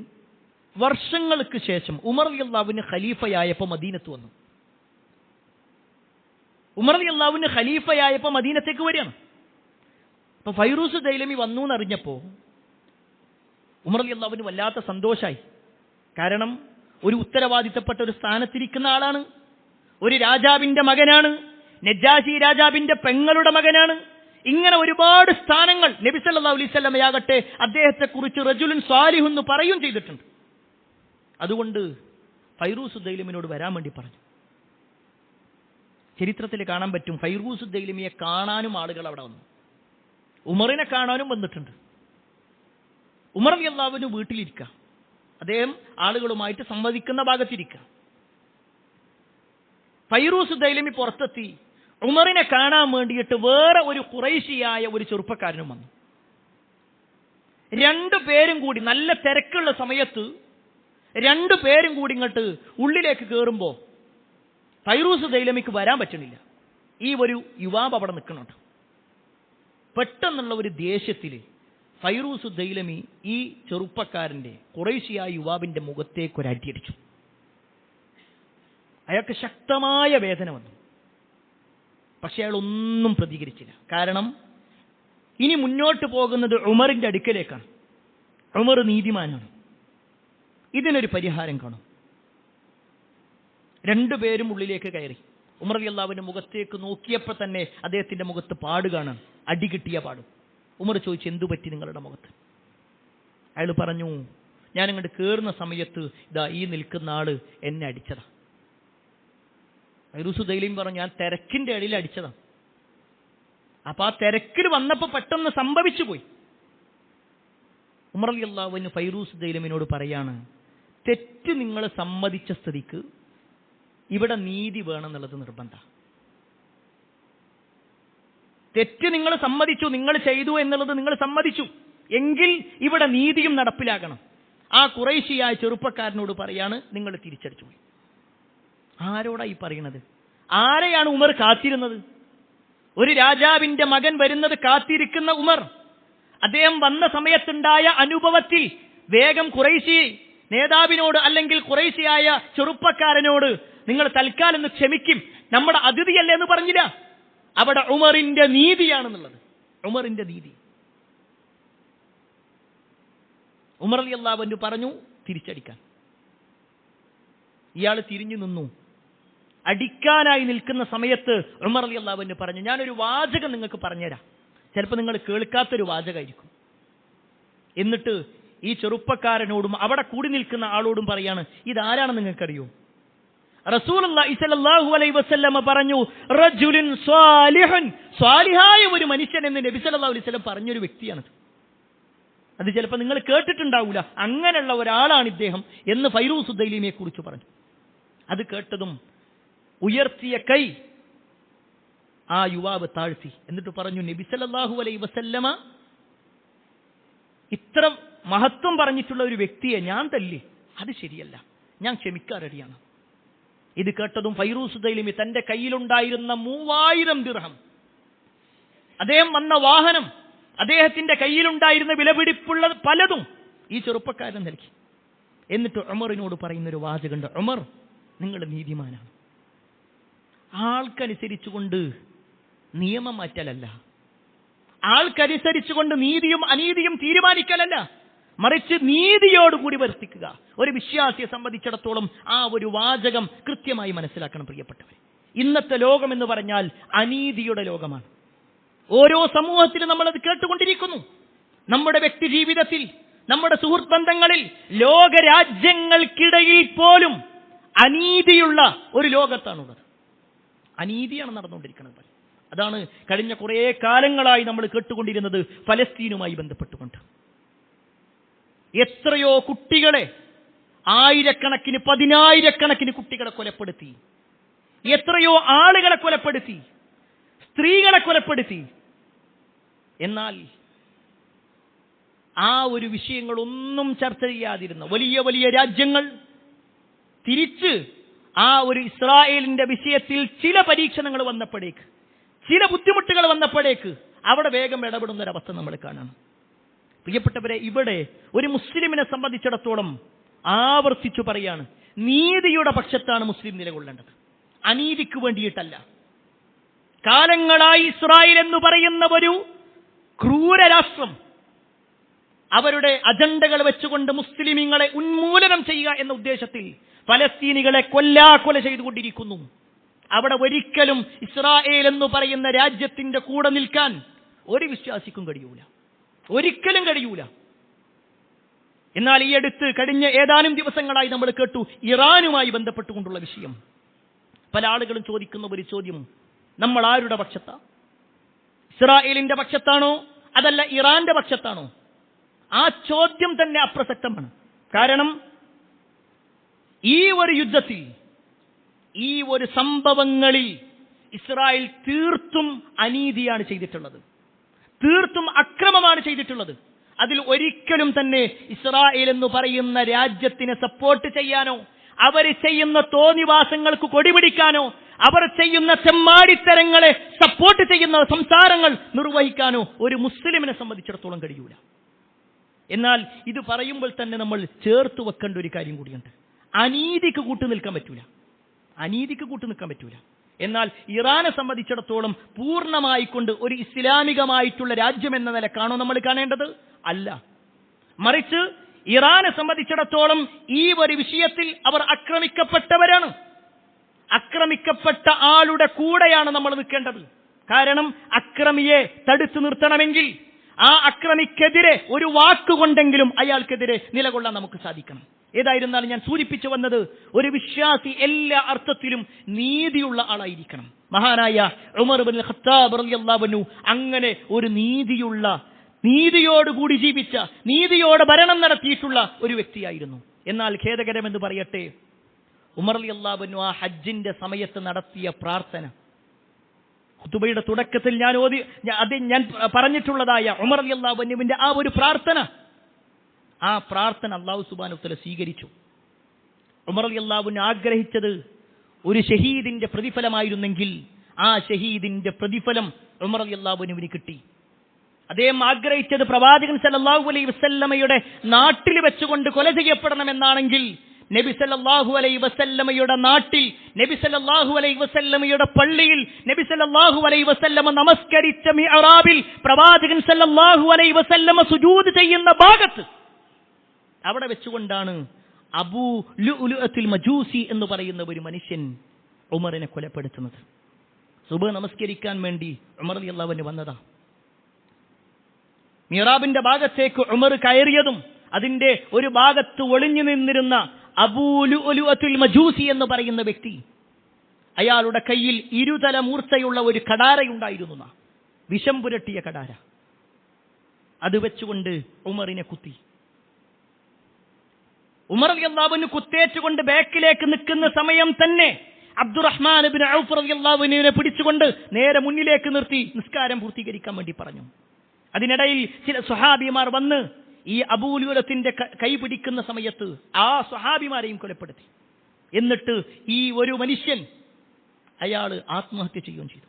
[SPEAKER 1] വർഷങ്ങൾക്ക് ശേഷം ഉമർ റളിയല്ലാഹുവിന് ഖലീഫയായപ്പോൾ മദീനത്ത് വന്നു. ഉമർ റളിയല്ലാഹുവിന് ഖലീഫയായപ്പോൾ മദീനത്തേക്ക് വരികയാണ്. അപ്പോൾ ഫൈറൂസ് ദൈലമി വന്നു എന്നറിഞ്ഞപ്പോൾ ഉമർ റളിയല്ലാഹുവിന് വല്ലാത്ത സന്തോഷമായി. കാരണം ഒരു ഉത്തരവാദിത്തപ്പെട്ട ഒരു സ്ഥാനത്തിരിക്കുന്ന ആളാണ്, ഒരു രാജാവിന്റെ മകനാണ്, നജാശി രാജാവിന്റെ പെങ്ങളുടെ മകനാണ്. ഇങ്ങനെ ഒരുപാട് സ്ഥാനങ്ങൾ നബി സല്ലല്ലാഹു അലൈഹി വസല്ലമയാകട്ടെ അദ്ദേഹത്തെക്കുറിച്ച് റജുലുൻ സ്വാലിഹ് എന്ന് പറയും ചെയ്തിട്ടുണ്ട്. അതുകൊണ്ട് ഫൈറൂസ് ദൈലമിനോട് വരാൻ വേണ്ടി പറഞ്ഞു. ചരിത്രത്തിൽ കാണാൻ പറ്റും, ഫൈറൂസ് ദൈലമിയെ കാണാനും ആളുകൾ അവിടെ വന്നു, ഉമറിനെ കാണാനും വന്നിട്ടുണ്ട്. ഉമർ റളിയല്ലാഹുവിന് വീട്ടിലിരിക്കുക, അദ്ദേഹം ആളുകളുമായിട്ട് സംവദിക്കുന്ന ഭാഗത്തിരിക്കുക. ഫൈറൂസ് ദൈലമി പുറത്തെത്തി ഉമറിനെ കാണാൻ വേണ്ടിയിട്ട് വേറെ ഒരു ഖുറൈശിയായ ഒരു ചെറുപ്പക്കാരനും വന്നു. രണ്ടുപേരും കൂടി നല്ല തിരക്കുള്ള സമയത്ത് രണ്ടുപേരും കൂടി ഇങ്ങോട്ട് ഉള്ളിലേക്ക് കയറുമ്പോൾ ഫൈറൂസ് ദൈലമിക്ക് വരാൻ പറ്റണില്ല. ഈ ഒരു യുവാവ് അവിടെ നിൽക്കുന്നുണ്ട്. പെട്ടെന്നുള്ള ഒരു ദേഷ്യത്തിൽ ഫൈറൂസ് ദൈലമി ഈ ചെറുപ്പക്കാരന്റെ ഖുറൈശിയായ യുവാവിന്റെ മുഖത്തേക്ക് ഒരു അടിയടിച്ചു. അയാൾക്ക് ശക്തമായ വേദന വന്നു. പക്ഷെ അയാൾ ഒന്നും പ്രതികരിച്ചില്ല. കാരണം ഇനി മുന്നോട്ട് പോകുന്നത് ഉമറിന്റെ അടുക്കലേക്കാണ്. ഉമർ നീതിമാനാണ്, ഇതിനൊരു പരിഹാരം കാണും. രണ്ടുപേരും ഉള്ളിലേക്ക് കയറി. ഉമർ റളിയല്ലാഹുവിന്റെ മുഖത്തേക്ക് നോക്കിയപ്പോൾ തന്നെ അദ്ദേഹത്തിന്റെ മുഖത്ത് പാട് കാണാൻ, അടി കിട്ടിയ പാട്. ഉമർ ചോദിച്ചു, എന്തു പറ്റി നിങ്ങളുടെ മുഖത്ത്? അയാൾ പറഞ്ഞു, ഞാൻ അങ്ങോട്ട് കയറുന്ന സമയത്ത് ഇതാ ഈ നിൽക്കുന്ന ആള് എന്നെ അടിച്ചതാ. ഫൈറൂസ് ദൈലമി പറഞ്ഞു, ഞാൻ തിരക്കിന്റെ ഇടയിൽ അടിച്ചതാ. അപ്പൊ ആ തിരക്കിൽ വന്നപ്പോൾ പെട്ടെന്ന് സംഭവിച്ചു പോയി. ഉമർ റളിയല്ലാഹു ഫൈറൂസ് ദൈലമിനോട് പറയാണ്, തെറ്റ് നിങ്ങൾ സമ്മതിച്ച സ്ഥിതിക്ക് ഇവിടെ നീതി വേണമെന്നുള്ളത് നിർബന്ധം. തെറ്റ് നിങ്ങൾ സമ്മതിച്ചു, നിങ്ങൾ ചെയ്തു എന്നുള്ളത് നിങ്ങൾ സമ്മതിച്ചു എങ്കിൽ ഇവിടെ നീതിയും നടപ്പിലാക്കണം. ആ ഖുറൈശിയായ ചെറുപ്പക്കാരനോട് പറയാണ്, നിങ്ങൾ തിരിച്ചടിച്ചു പോയി. ആരോടാ ഈ പറയണത്? ആരെയാണ് ഉമർ കാത്തിരുന്നത്? ഒരു രാജാവിന്റെ മകൻ വരുന്നത് കാത്തിരിക്കുന്ന ഉമർ, അദ്ദേഹം വന്ന സമയത്തുണ്ടായ അനുഭവത്തിൽ വേഗം ഖുറൈശി നേതാവിനോട് അല്ലെങ്കിൽ ഖുറൈശിയായ ചെറുപ്പക്കാരനോട് നിങ്ങൾ തൽക്കാലം ഒന്ന് ക്ഷമിക്കും, നമ്മുടെ അതിഥിയല്ലേ എന്ന് പറഞ്ഞില്ല. അവിടെ ഉമറിന്റെ നീതിയാണെന്നുള്ളത്, ഉമറിന്റെ നീതി. ഉമർ റളിയല്ലാഹു അൻഹു പറഞ്ഞു തിരിച്ചടിക്കാൻ. ഇയാൾ തിരിഞ്ഞു നിന്നു. അടിക്കാനായി നിൽക്കുന്ന സമയത്ത് ഉമർ റളിയല്ലാഹു അൻഹു പറഞ്ഞു, ഞാനൊരു വാചകം നിങ്ങൾക്ക് പറഞ്ഞുതരാം, ചിലപ്പോൾ നിങ്ങൾ കേൾക്കാത്തൊരു വാചകമായിരിക്കും. എന്നിട്ട് ഈ ചെറുപ്പക്കാരനോടും അവിടെ കൂടി നിൽക്കുന്ന ആളോടും പറയാണ്, ഇതാരാണെന്ന് നിങ്ങൾക്കറിയോ? റസൂലുള്ളാഹി സ്വല്ലല്ലാഹു അലൈഹി വസല്ലം പറഞ്ഞു, റജുലുൻ സ്വാലിഹുൻ, സ്വാലിഹായ ഒരു മനുഷ്യൻ എന്ന് നബി സല്ലല്ലാഹു അലൈഹി വസല്ലം പറഞ്ഞൊരു വ്യക്തിയാണത്. അത് ചിലപ്പോൾ നിങ്ങൾ കേട്ടിട്ടുണ്ടാവില്ല, അങ്ങനെയുള്ള ഒരാളാണ് ഇദ്ദേഹം എന്ന് ഫൈറൂസ് ദൈലമിയെ കുറിച്ച് പറഞ്ഞു. അത് കേട്ടതും ഉയർത്തിയ കൈ ആ യുവാവ് താഴ്ത്തി. എന്നിട്ട് പറഞ്ഞു, നബി സല്ലല്ലാഹു അലൈഹി വസല്ലമ ഇത്ര മഹത്വം പറഞ്ഞിട്ടുള്ള ഒരു വ്യക്തിയെ ഞാൻ തല്ലി, അത് ശരിയല്ല, ഞാൻ ക്ഷമിക്കാൻ റെഡിയാണ്. ഇത് കേട്ടതും ഫൈറൂസ് ദൈലമി തന്റെ കയ്യിലുണ്ടായിരുന്ന 3000 ദിർഹം, അദ്ദേഹം വന്ന വാഹനം, അദ്ദേഹത്തിന്റെ കയ്യിലുണ്ടായിരുന്ന വിലപിടിപ്പുള്ള പലതും ഈ ചെറുപ്പക്കാരൻ നൽകി. എന്നിട്ട് ഉമറിനോട് പറയുന്നൊരു വാചകമുണ്ട്, ഉമർ നിങ്ങൾ നീതിമാനാണ്. ആൾക്കനുസരിച്ചുകൊണ്ട് നിയമം മാറ്റലല്ല, ആൾക്കനുസരിച്ചുകൊണ്ട് നീതിയും അനീതിയും തീരുമാനിക്കലല്ല, മറിച്ച് നീതിയോടുകൂടി വർത്തിക്കുക. ഒരു വിശ്വാസിയെ സംബന്ധിച്ചിടത്തോളം ആ ഒരു വാചകം കൃത്യമായി മനസ്സിലാക്കണം പ്രിയപ്പെട്ടവരെ. ഇന്നത്തെ ലോകം എന്ന് പറഞ്ഞാൽ അനീതിയുടെ ലോകമാണ്. ഓരോ സമൂഹത്തിലും നമ്മളത് കേട്ടുകൊണ്ടിരിക്കുന്നു. നമ്മുടെ വ്യക്തി ജീവിതത്തിൽ, നമ്മുടെ സുഹൃത്ത് ബന്ധങ്ങളിൽ, ലോകരാജ്യങ്ങൾക്കിടയിൽ പോലും അനീതിയുള്ള ഒരു ലോകത്താണുള്ളത്. അനീതിയാണ് നടന്നുകൊണ്ടിരിക്കുന്നത്. അതാണ് കഴിഞ്ഞ കുറേ കാലങ്ങളായി നമ്മൾ കേട്ടുകൊണ്ടിരുന്നത് ഫലസ്തീനുമായി ബന്ധപ്പെട്ടുകൊണ്ട്. എത്രയോ കുട്ടികളെ, ആയിരക്കണക്കിന് 10,000-കണക്കിന് കുട്ടികളെ കൊലപ്പെടുത്തി, എത്രയോ ആളുകളെ കൊലപ്പെടുത്തി, സ്ത്രീകളെ കൊലപ്പെടുത്തി. എന്നാൽ ആ ഒരു വിഷയങ്ങളൊന്നും ചർച്ച ചെയ്യാതിരുന്ന വലിയ വലിയ രാജ്യങ്ങൾ തിരിച്ച് ആ ഒരു ഇസ്രായേലിന്റെ വിഷയത്തിൽ ചില പരീക്ഷണങ്ങൾ വന്നപ്പോഴേക്ക്, ചില ബുദ്ധിമുട്ടുകൾ വന്നപ്പോഴേക്ക് അവിടെ വേഗം ഇടപെടുന്ന ഒരവസ്ഥ നമ്മൾ കാണണം. പ്രിയപ്പെട്ടവരെ, ഇവിടെ ഒരു മുസ്ലിമിനെ സംബന്ധിച്ചിടത്തോളം
[SPEAKER 2] ആവർത്തിച്ചു പറയാണ്, നീതിയുടെ പക്ഷത്താണ് മുസ്ലിം നിലകൊള്ളേണ്ടത്, അനീതിക്ക് വേണ്ടിയിട്ടല്ല. കാലങ്ങളായി ഇസ്രായേൽ എന്ന് പറയുന്ന ഒരു ക്രൂര രാഷ്ട്രം അവരുടെ അജണ്ടകൾ വെച്ചുകൊണ്ട് മുസ്ലിമീങ്ങളെ ഉന്മൂലനം ചെയ്യുക എന്ന ഉദ്ദേശത്തിൽ ഫലസ്തീനികളെ കൊല്ലാക്കൊല ചെയ്തുകൊണ്ടിരിക്കുന്നു. അവിടെ ഒരിക്കലും ഇസ്രായേൽ എന്ന് പറയുന്ന രാജ്യത്തിന്റെ കൂടെ നിൽക്കാൻ ഒരു വിശ്വാസിക്കും കഴിയൂല, ഒരിക്കലും കഴിയൂല. എന്നാൽ ഈ അടുത്ത് കഴിഞ്ഞ ഏതാനും ദിവസങ്ങളായി നമ്മൾ കേട്ടു ഇറാനുമായി ബന്ധപ്പെട്ടുകൊണ്ടുള്ള വിഷയം. പല ആളുകളും ചോദിക്കുന്ന ഒരു ചോദ്യം, നമ്മൾ ആരുടെ പക്ഷത്താ? ഇസ്രായേലിന്റെ പക്ഷത്താണോ അതല്ല ഇറാന്റെ പക്ഷത്താണോ? ആ ചോദ്യം തന്നെ അപ്രസക്തമാണ്. കാരണം ഈ ഒരു യുദ്ധത്തിൽ, ഈ ഒരു സംഭവങ്ങളിൽ ഇസ്രായേൽ തീർത്തും അനീതിയാണ് ചെയ്തിട്ടുള്ളത്, തീർത്തും അക്രമമാണ് ചെയ്തിട്ടുള്ളത്. അതിൽ ഒരിക്കലും തന്നെ ഇസ്രായേൽ എന്ന് പറയുന്ന രാജ്യത്തിനെ സപ്പോർട്ട് ചെയ്യാനോ അവർ ചെയ്യുന്ന തോന്നിവാസങ്ങൾക്ക് കൊടിപിടിക്കാനോ അവർ ചെയ്യുന്ന ചെമ്മാടിത്തരങ്ങളെ സപ്പോർട്ട് ചെയ്യുന്ന സംസാരങ്ങൾ നിർവഹിക്കാനോ ഒരു മുസ്ലിമിനെ സംബന്ധിച്ചിടത്തോളം കഴിയൂല. എന്നാൽ ഇത് പറയുമ്പോൾ തന്നെ നമ്മൾ ചേർത്ത് വെക്കേണ്ട ഒരു കാര്യം കൂടിയുണ്ട്. അനീതിക്ക് കൂട്ടുനിൽക്കാൻ പറ്റൂല, അനീതിക്ക് കൂട്ടുനിൽക്കാൻ പറ്റൂല. എന്നാൽ ഇറാനെ സംബന്ധിച്ചിടത്തോളം പൂർണ്ണമായിക്കൊണ്ട് ഒരു ഇസ്ലാമികമായിട്ടുള്ള രാജ്യം എന്ന നിലക്കാണോ നമ്മൾ കാണേണ്ടത്? അല്ല. മറിച്ച് ഇറാനെ സംബന്ധിച്ചിടത്തോളം ഈ ഒരു വിഷയത്തിൽ അവർ ആക്രമിക്കപ്പെട്ടവരാണ്. ആക്രമിക്കപ്പെട്ട ആളുടെ കൂടെയാണ് നമ്മൾ നിൽക്കേണ്ടത്. കാരണം അക്രമിയെ തടുത്തു നിർത്തണമെങ്കിൽ ആ അക്രമിക്കെതിരെ ഒരു വാക്കുകൊണ്ടെങ്കിലും അയാൾക്കെതിരെ നിലകൊള്ളാൻ നമുക്ക് സാധിക്കണം. ഏതായിരുന്നാലും ഞാൻ സൂചിപ്പിച്ചു വന്നത്, ഒരു വിശ്വാസി എല്ലാ അർത്ഥത്തിലും നീതിയുള്ള ആളായിരിക്കണം. മഹാനായ ഉമർ ഇബ്നുൽ ഖത്താബ് റളിയല്ലാഹു അൻഹു അങ്ങനെ ഒരു നീതിയുള്ള, നീതിയോടുകൂടി ജീവിച്ച, നീതിയോടെ ഭരണം നടത്തിയിട്ടുള്ള ഒരു വ്യക്തിയായിരുന്നു. എന്നാൽ ഖേദകരമെന്ന് പറയട്ടെ, ഉമർ റളിയല്ലാഹു അൻഹു ആ ഹജ്ജിന്റെ സമയത്ത് നടത്തിയ പ്രാർത്ഥന, ഖുതുബയുടെ തുടക്കത്തിൽ ഞാൻ പറഞ്ഞിട്ടുള്ളതായ ഉമർ റളിയല്ലാഹു അൻഹുവിന്റെ ആ ഒരു പ്രാർത്ഥന, ആ പ്രാർത്ഥന അല്ലാഹു സുബ്ഹാനഹു വ തആല സ്വീകരിച്ചു. ഉമർ റളിയല്ലാഹു അൻഹു ആഗ്രഹിച്ചത് ഒരു ഷഹീദിന്റെ പ്രതിഫലമായിരുന്നെങ്കിൽ ആ ഷഹീദിന്റെ പ്രതിഫലം ഉമർ റളിയല്ലാഹു അൻഹുവിന് കിട്ടി. അദ്ദേഹം ആഗ്രഹിച്ചത് പ്രവാചകൻ സല്ലല്ലാഹു അലൈഹി വസല്ലമയുടെ നാട്ടിൽ വെച്ചുകൊണ്ട് കൊല ചെയ്യപ്പെടണമെന്നാണെങ്കിൽ നബി സല്ലല്ലാഹു അലൈഹി വസല്ലമയുടെ നാട്ടിൽ, നബി സല്ലല്ലാഹു അലൈഹി വസല്ലമയുടെ പള്ളിയിൽ, നബി സല്ലല്ലാഹു അലൈഹി വസല്ലമ നമസ്കരിച്ച മിഅ്റാബിൽ പ്രവാചകൻ സല്ലല്ലാഹു അലൈഹി വസല്ലമ സുജൂദ് ചെയ്യുന്ന ഭാഗത്ത് അവിടെ വെച്ചുകൊണ്ടാണ് അബൂ ലുഅ്ലുഅത്തുൽ മജൂസി എന്ന് പറയുന്ന ഒരു മനുഷ്യൻ ഉമറിനെ കൊലപ്പെടുത്തുന്നത്. സുബ്ഹ് നമസ്കരിക്കാൻ വേണ്ടി ഉമർ റളിയല്ലാഹു അൻഹു വന്നതാ. മിഹ്റാബിന്റെ ഭാഗത്തേക്ക് ഉമർ കയറിയതും അതിന്റെ ഒരു ഭാഗത്ത് ഒളിഞ്ഞു നിന്നിരുന്ന അബൂ ലുഅ്ലുഅത്തുൽ മജൂസി എന്ന് പറയുന്ന വ്യക്തി, അയാളുടെ കയ്യിൽ ഇരുതല മൂർച്ചയുള്ള ഒരു കടാരയുണ്ടായിരുന്നു, വിഷം പുരട്ടിയ കടാര. അത് വെച്ചുകൊണ്ട് ഉമറിനെ കുത്തി. ഉമർ റളിയല്ലാഹു അൻഹു കുത്തേറ്റുകൊണ്ട് ബാക്കിലേക്ക് നിൽക്കുന്ന സമയം തന്നെ അബ്ദുറഹ്മാൻ ഇബ്നു ഔഫ് റളിയല്ലാഹു അൻഹുവിനെ പിടിച്ചുകൊണ്ട് നേരെ മുന്നിലേക്ക് നിർത്തി നിസ്കാരം പൂർത്തീകരിക്കാൻ വേണ്ടി പറഞ്ഞു. അതിനിടയിൽ ചില സ്വഹാബിമാർ വന്ന് ഈ അബൂ ലുഅ്ലുഅത്തിന്റെ കൈ പിടിക്കുന്ന സമയത്ത് ആ സ്വഹാബിമാരെയും കൊലപ്പെടുത്തി. എന്നിട്ട് ഈ ഒരു മനുഷ്യൻ അയാൾ ആത്മഹത്യ ചെയ്യുകയും ചെയ്തു.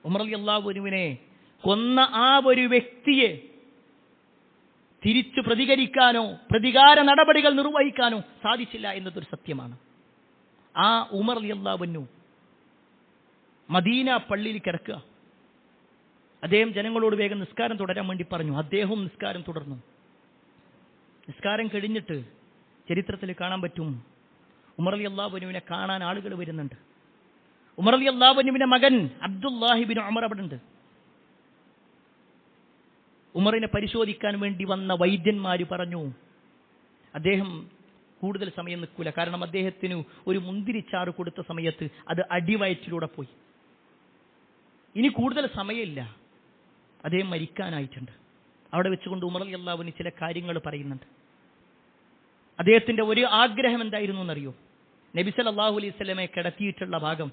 [SPEAKER 2] ഉമർ റളിയല്ലാഹു അൻഹുവിനെ കൊന്ന ആ ഒരു വ്യക്തിയെ തിരിച്ചു പ്രതികരിക്കാനോ പ്രതികാര നടപടികൾ നിർവഹിക്കാനോ സാധിച്ചില്ല എന്നതൊരു സത്യമാണ്. ആ ഉമർ റളിയല്ലാഹു അൻഹു മദീന പള്ളിയിൽ കിടക്കുക. അദ്ദേഹം ജനങ്ങളോട് വേഗം നിസ്കാരം തുടരാൻ വേണ്ടി പറഞ്ഞു. അദ്ദേഹവും നിസ്കാരം തുടർന്നു. നിസ്കാരം കഴിഞ്ഞിട്ട് ചരിത്രത്തിൽ കാണാൻ പറ്റും, ഉമർ റളിയല്ലാഹു അൻഹുവിനെ കാണാൻ ആളുകൾ വരുന്നുണ്ട്. ഉമർ റളിയല്ലാഹു അൻഹുവിന്റെ മകൻ അബ്ദുല്ലാഹി ഇബ്നു ഉമർ അവിടെ ഉണ്ട്. ഉമറിനെ പരിശോധിക്കാൻ വേണ്ടി വന്ന വൈദ്യന്മാർ പറഞ്ഞു അദ്ദേഹം കൂടുതൽ സമയം നിൽക്കൂല. കാരണം അദ്ദേഹത്തിന് ഒരു മുന്തിരിച്ചാറ് കൊടുത്ത സമയത്ത് അത് അടിവയറ്റിലൂടെ പോയി. ഇനി കൂടുതൽ സമയമില്ല, അദ്ദേഹം മരിക്കാനായിട്ടുണ്ട്. അവിടെ വെച്ചുകൊണ്ട് ഉമർ റളിയല്ലാഹു അൻഹു ചില കാര്യങ്ങൾ പറയുന്നുണ്ട്. അദ്ദേഹത്തിന്റെ ഒരു ആഗ്രഹം എന്തായിരുന്നു എന്നറിയോ? നബി സല്ലല്ലാഹു അലൈഹി വസല്ലമയെ കിടത്തിയിട്ടുള്ള ഭാഗം,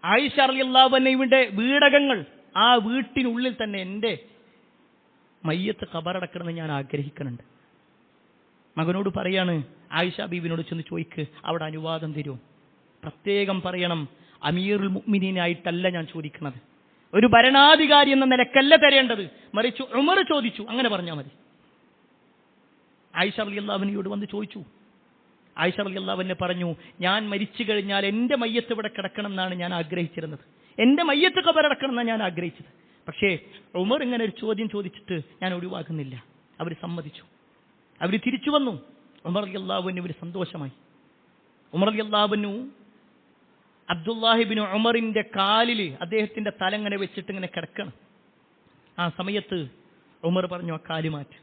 [SPEAKER 2] ആയിഷ റളിയല്ലാഹു അൻഹയുടെ വീടകങ്ങൾ, ആ വീട്ടിനുള്ളിൽ തന്നെ എൻ്റെ മയ്യത്ത് ഖബറടക്കണമെന്ന് ഞാൻ ആഗ്രഹിക്കുന്നുണ്ട്. മകനോട് പറയാണ്, ആയിഷ ബീവിനോട് ചെന്ന് ചോദിക്ക്, അവിടെ അനുവാദം തരുമോ? പ്രത്യേകം പറയണം, അമീറുൽ മുഅ്മിനീനായിട്ടല്ല ഞാൻ ചോദിക്കുന്നത്, ഒരു ഭരണാധികാരി എന്ന നിലക്കല്ല തരേണ്ടത്, മറിച്ച് ഉമർ ചോദിച്ചു, അങ്ങനെ പറഞ്ഞാൽ മതി. ആയിഷ റളിയല്ലാഹു അൻഹയോട് വന്ന് ചോദിച്ചു. ആയിഷ റളിയല്ലാഹു അൻഹ പറഞ്ഞു, ഞാൻ മരിച്ചു കഴിഞ്ഞാൽ എൻ്റെ മയ്യത്ത് ഇവിടെ കിടക്കണം എന്നാണ് ഞാൻ ആഗ്രഹിച്ചിരുന്നത്, എൻ്റെ മയ്യത്ത് ഖബറടക്കണം എന്നാണ് ഞാൻ ആഗ്രഹിച്ചത്. പക്ഷേ ഉമർ ഇങ്ങനെ ഒരു ചോദ്യം ചോദിച്ചിട്ട് ഞാൻ ഒഴിവാക്കുന്നില്ല. അവർ സമ്മതിച്ചു. അവർ തിരിച്ചു വന്നു. ഉമർ റളിയല്ലാഹു അൻഹു ഒരു സന്തോഷമായി. ഉമർ റളിയല്ലാഹു അൻഹു അബ്ദുല്ലാഹിബ്നു ഉമറിന്റെ കാലിൽ അദ്ദേഹത്തിന്റെ തല ഇങ്ങനെ വെച്ചിട്ട് ഇങ്ങനെ കിടക്കണം. ആ സമയത്ത് ഉമർ പറഞ്ഞു, ആ കാലുമാറ്റ്.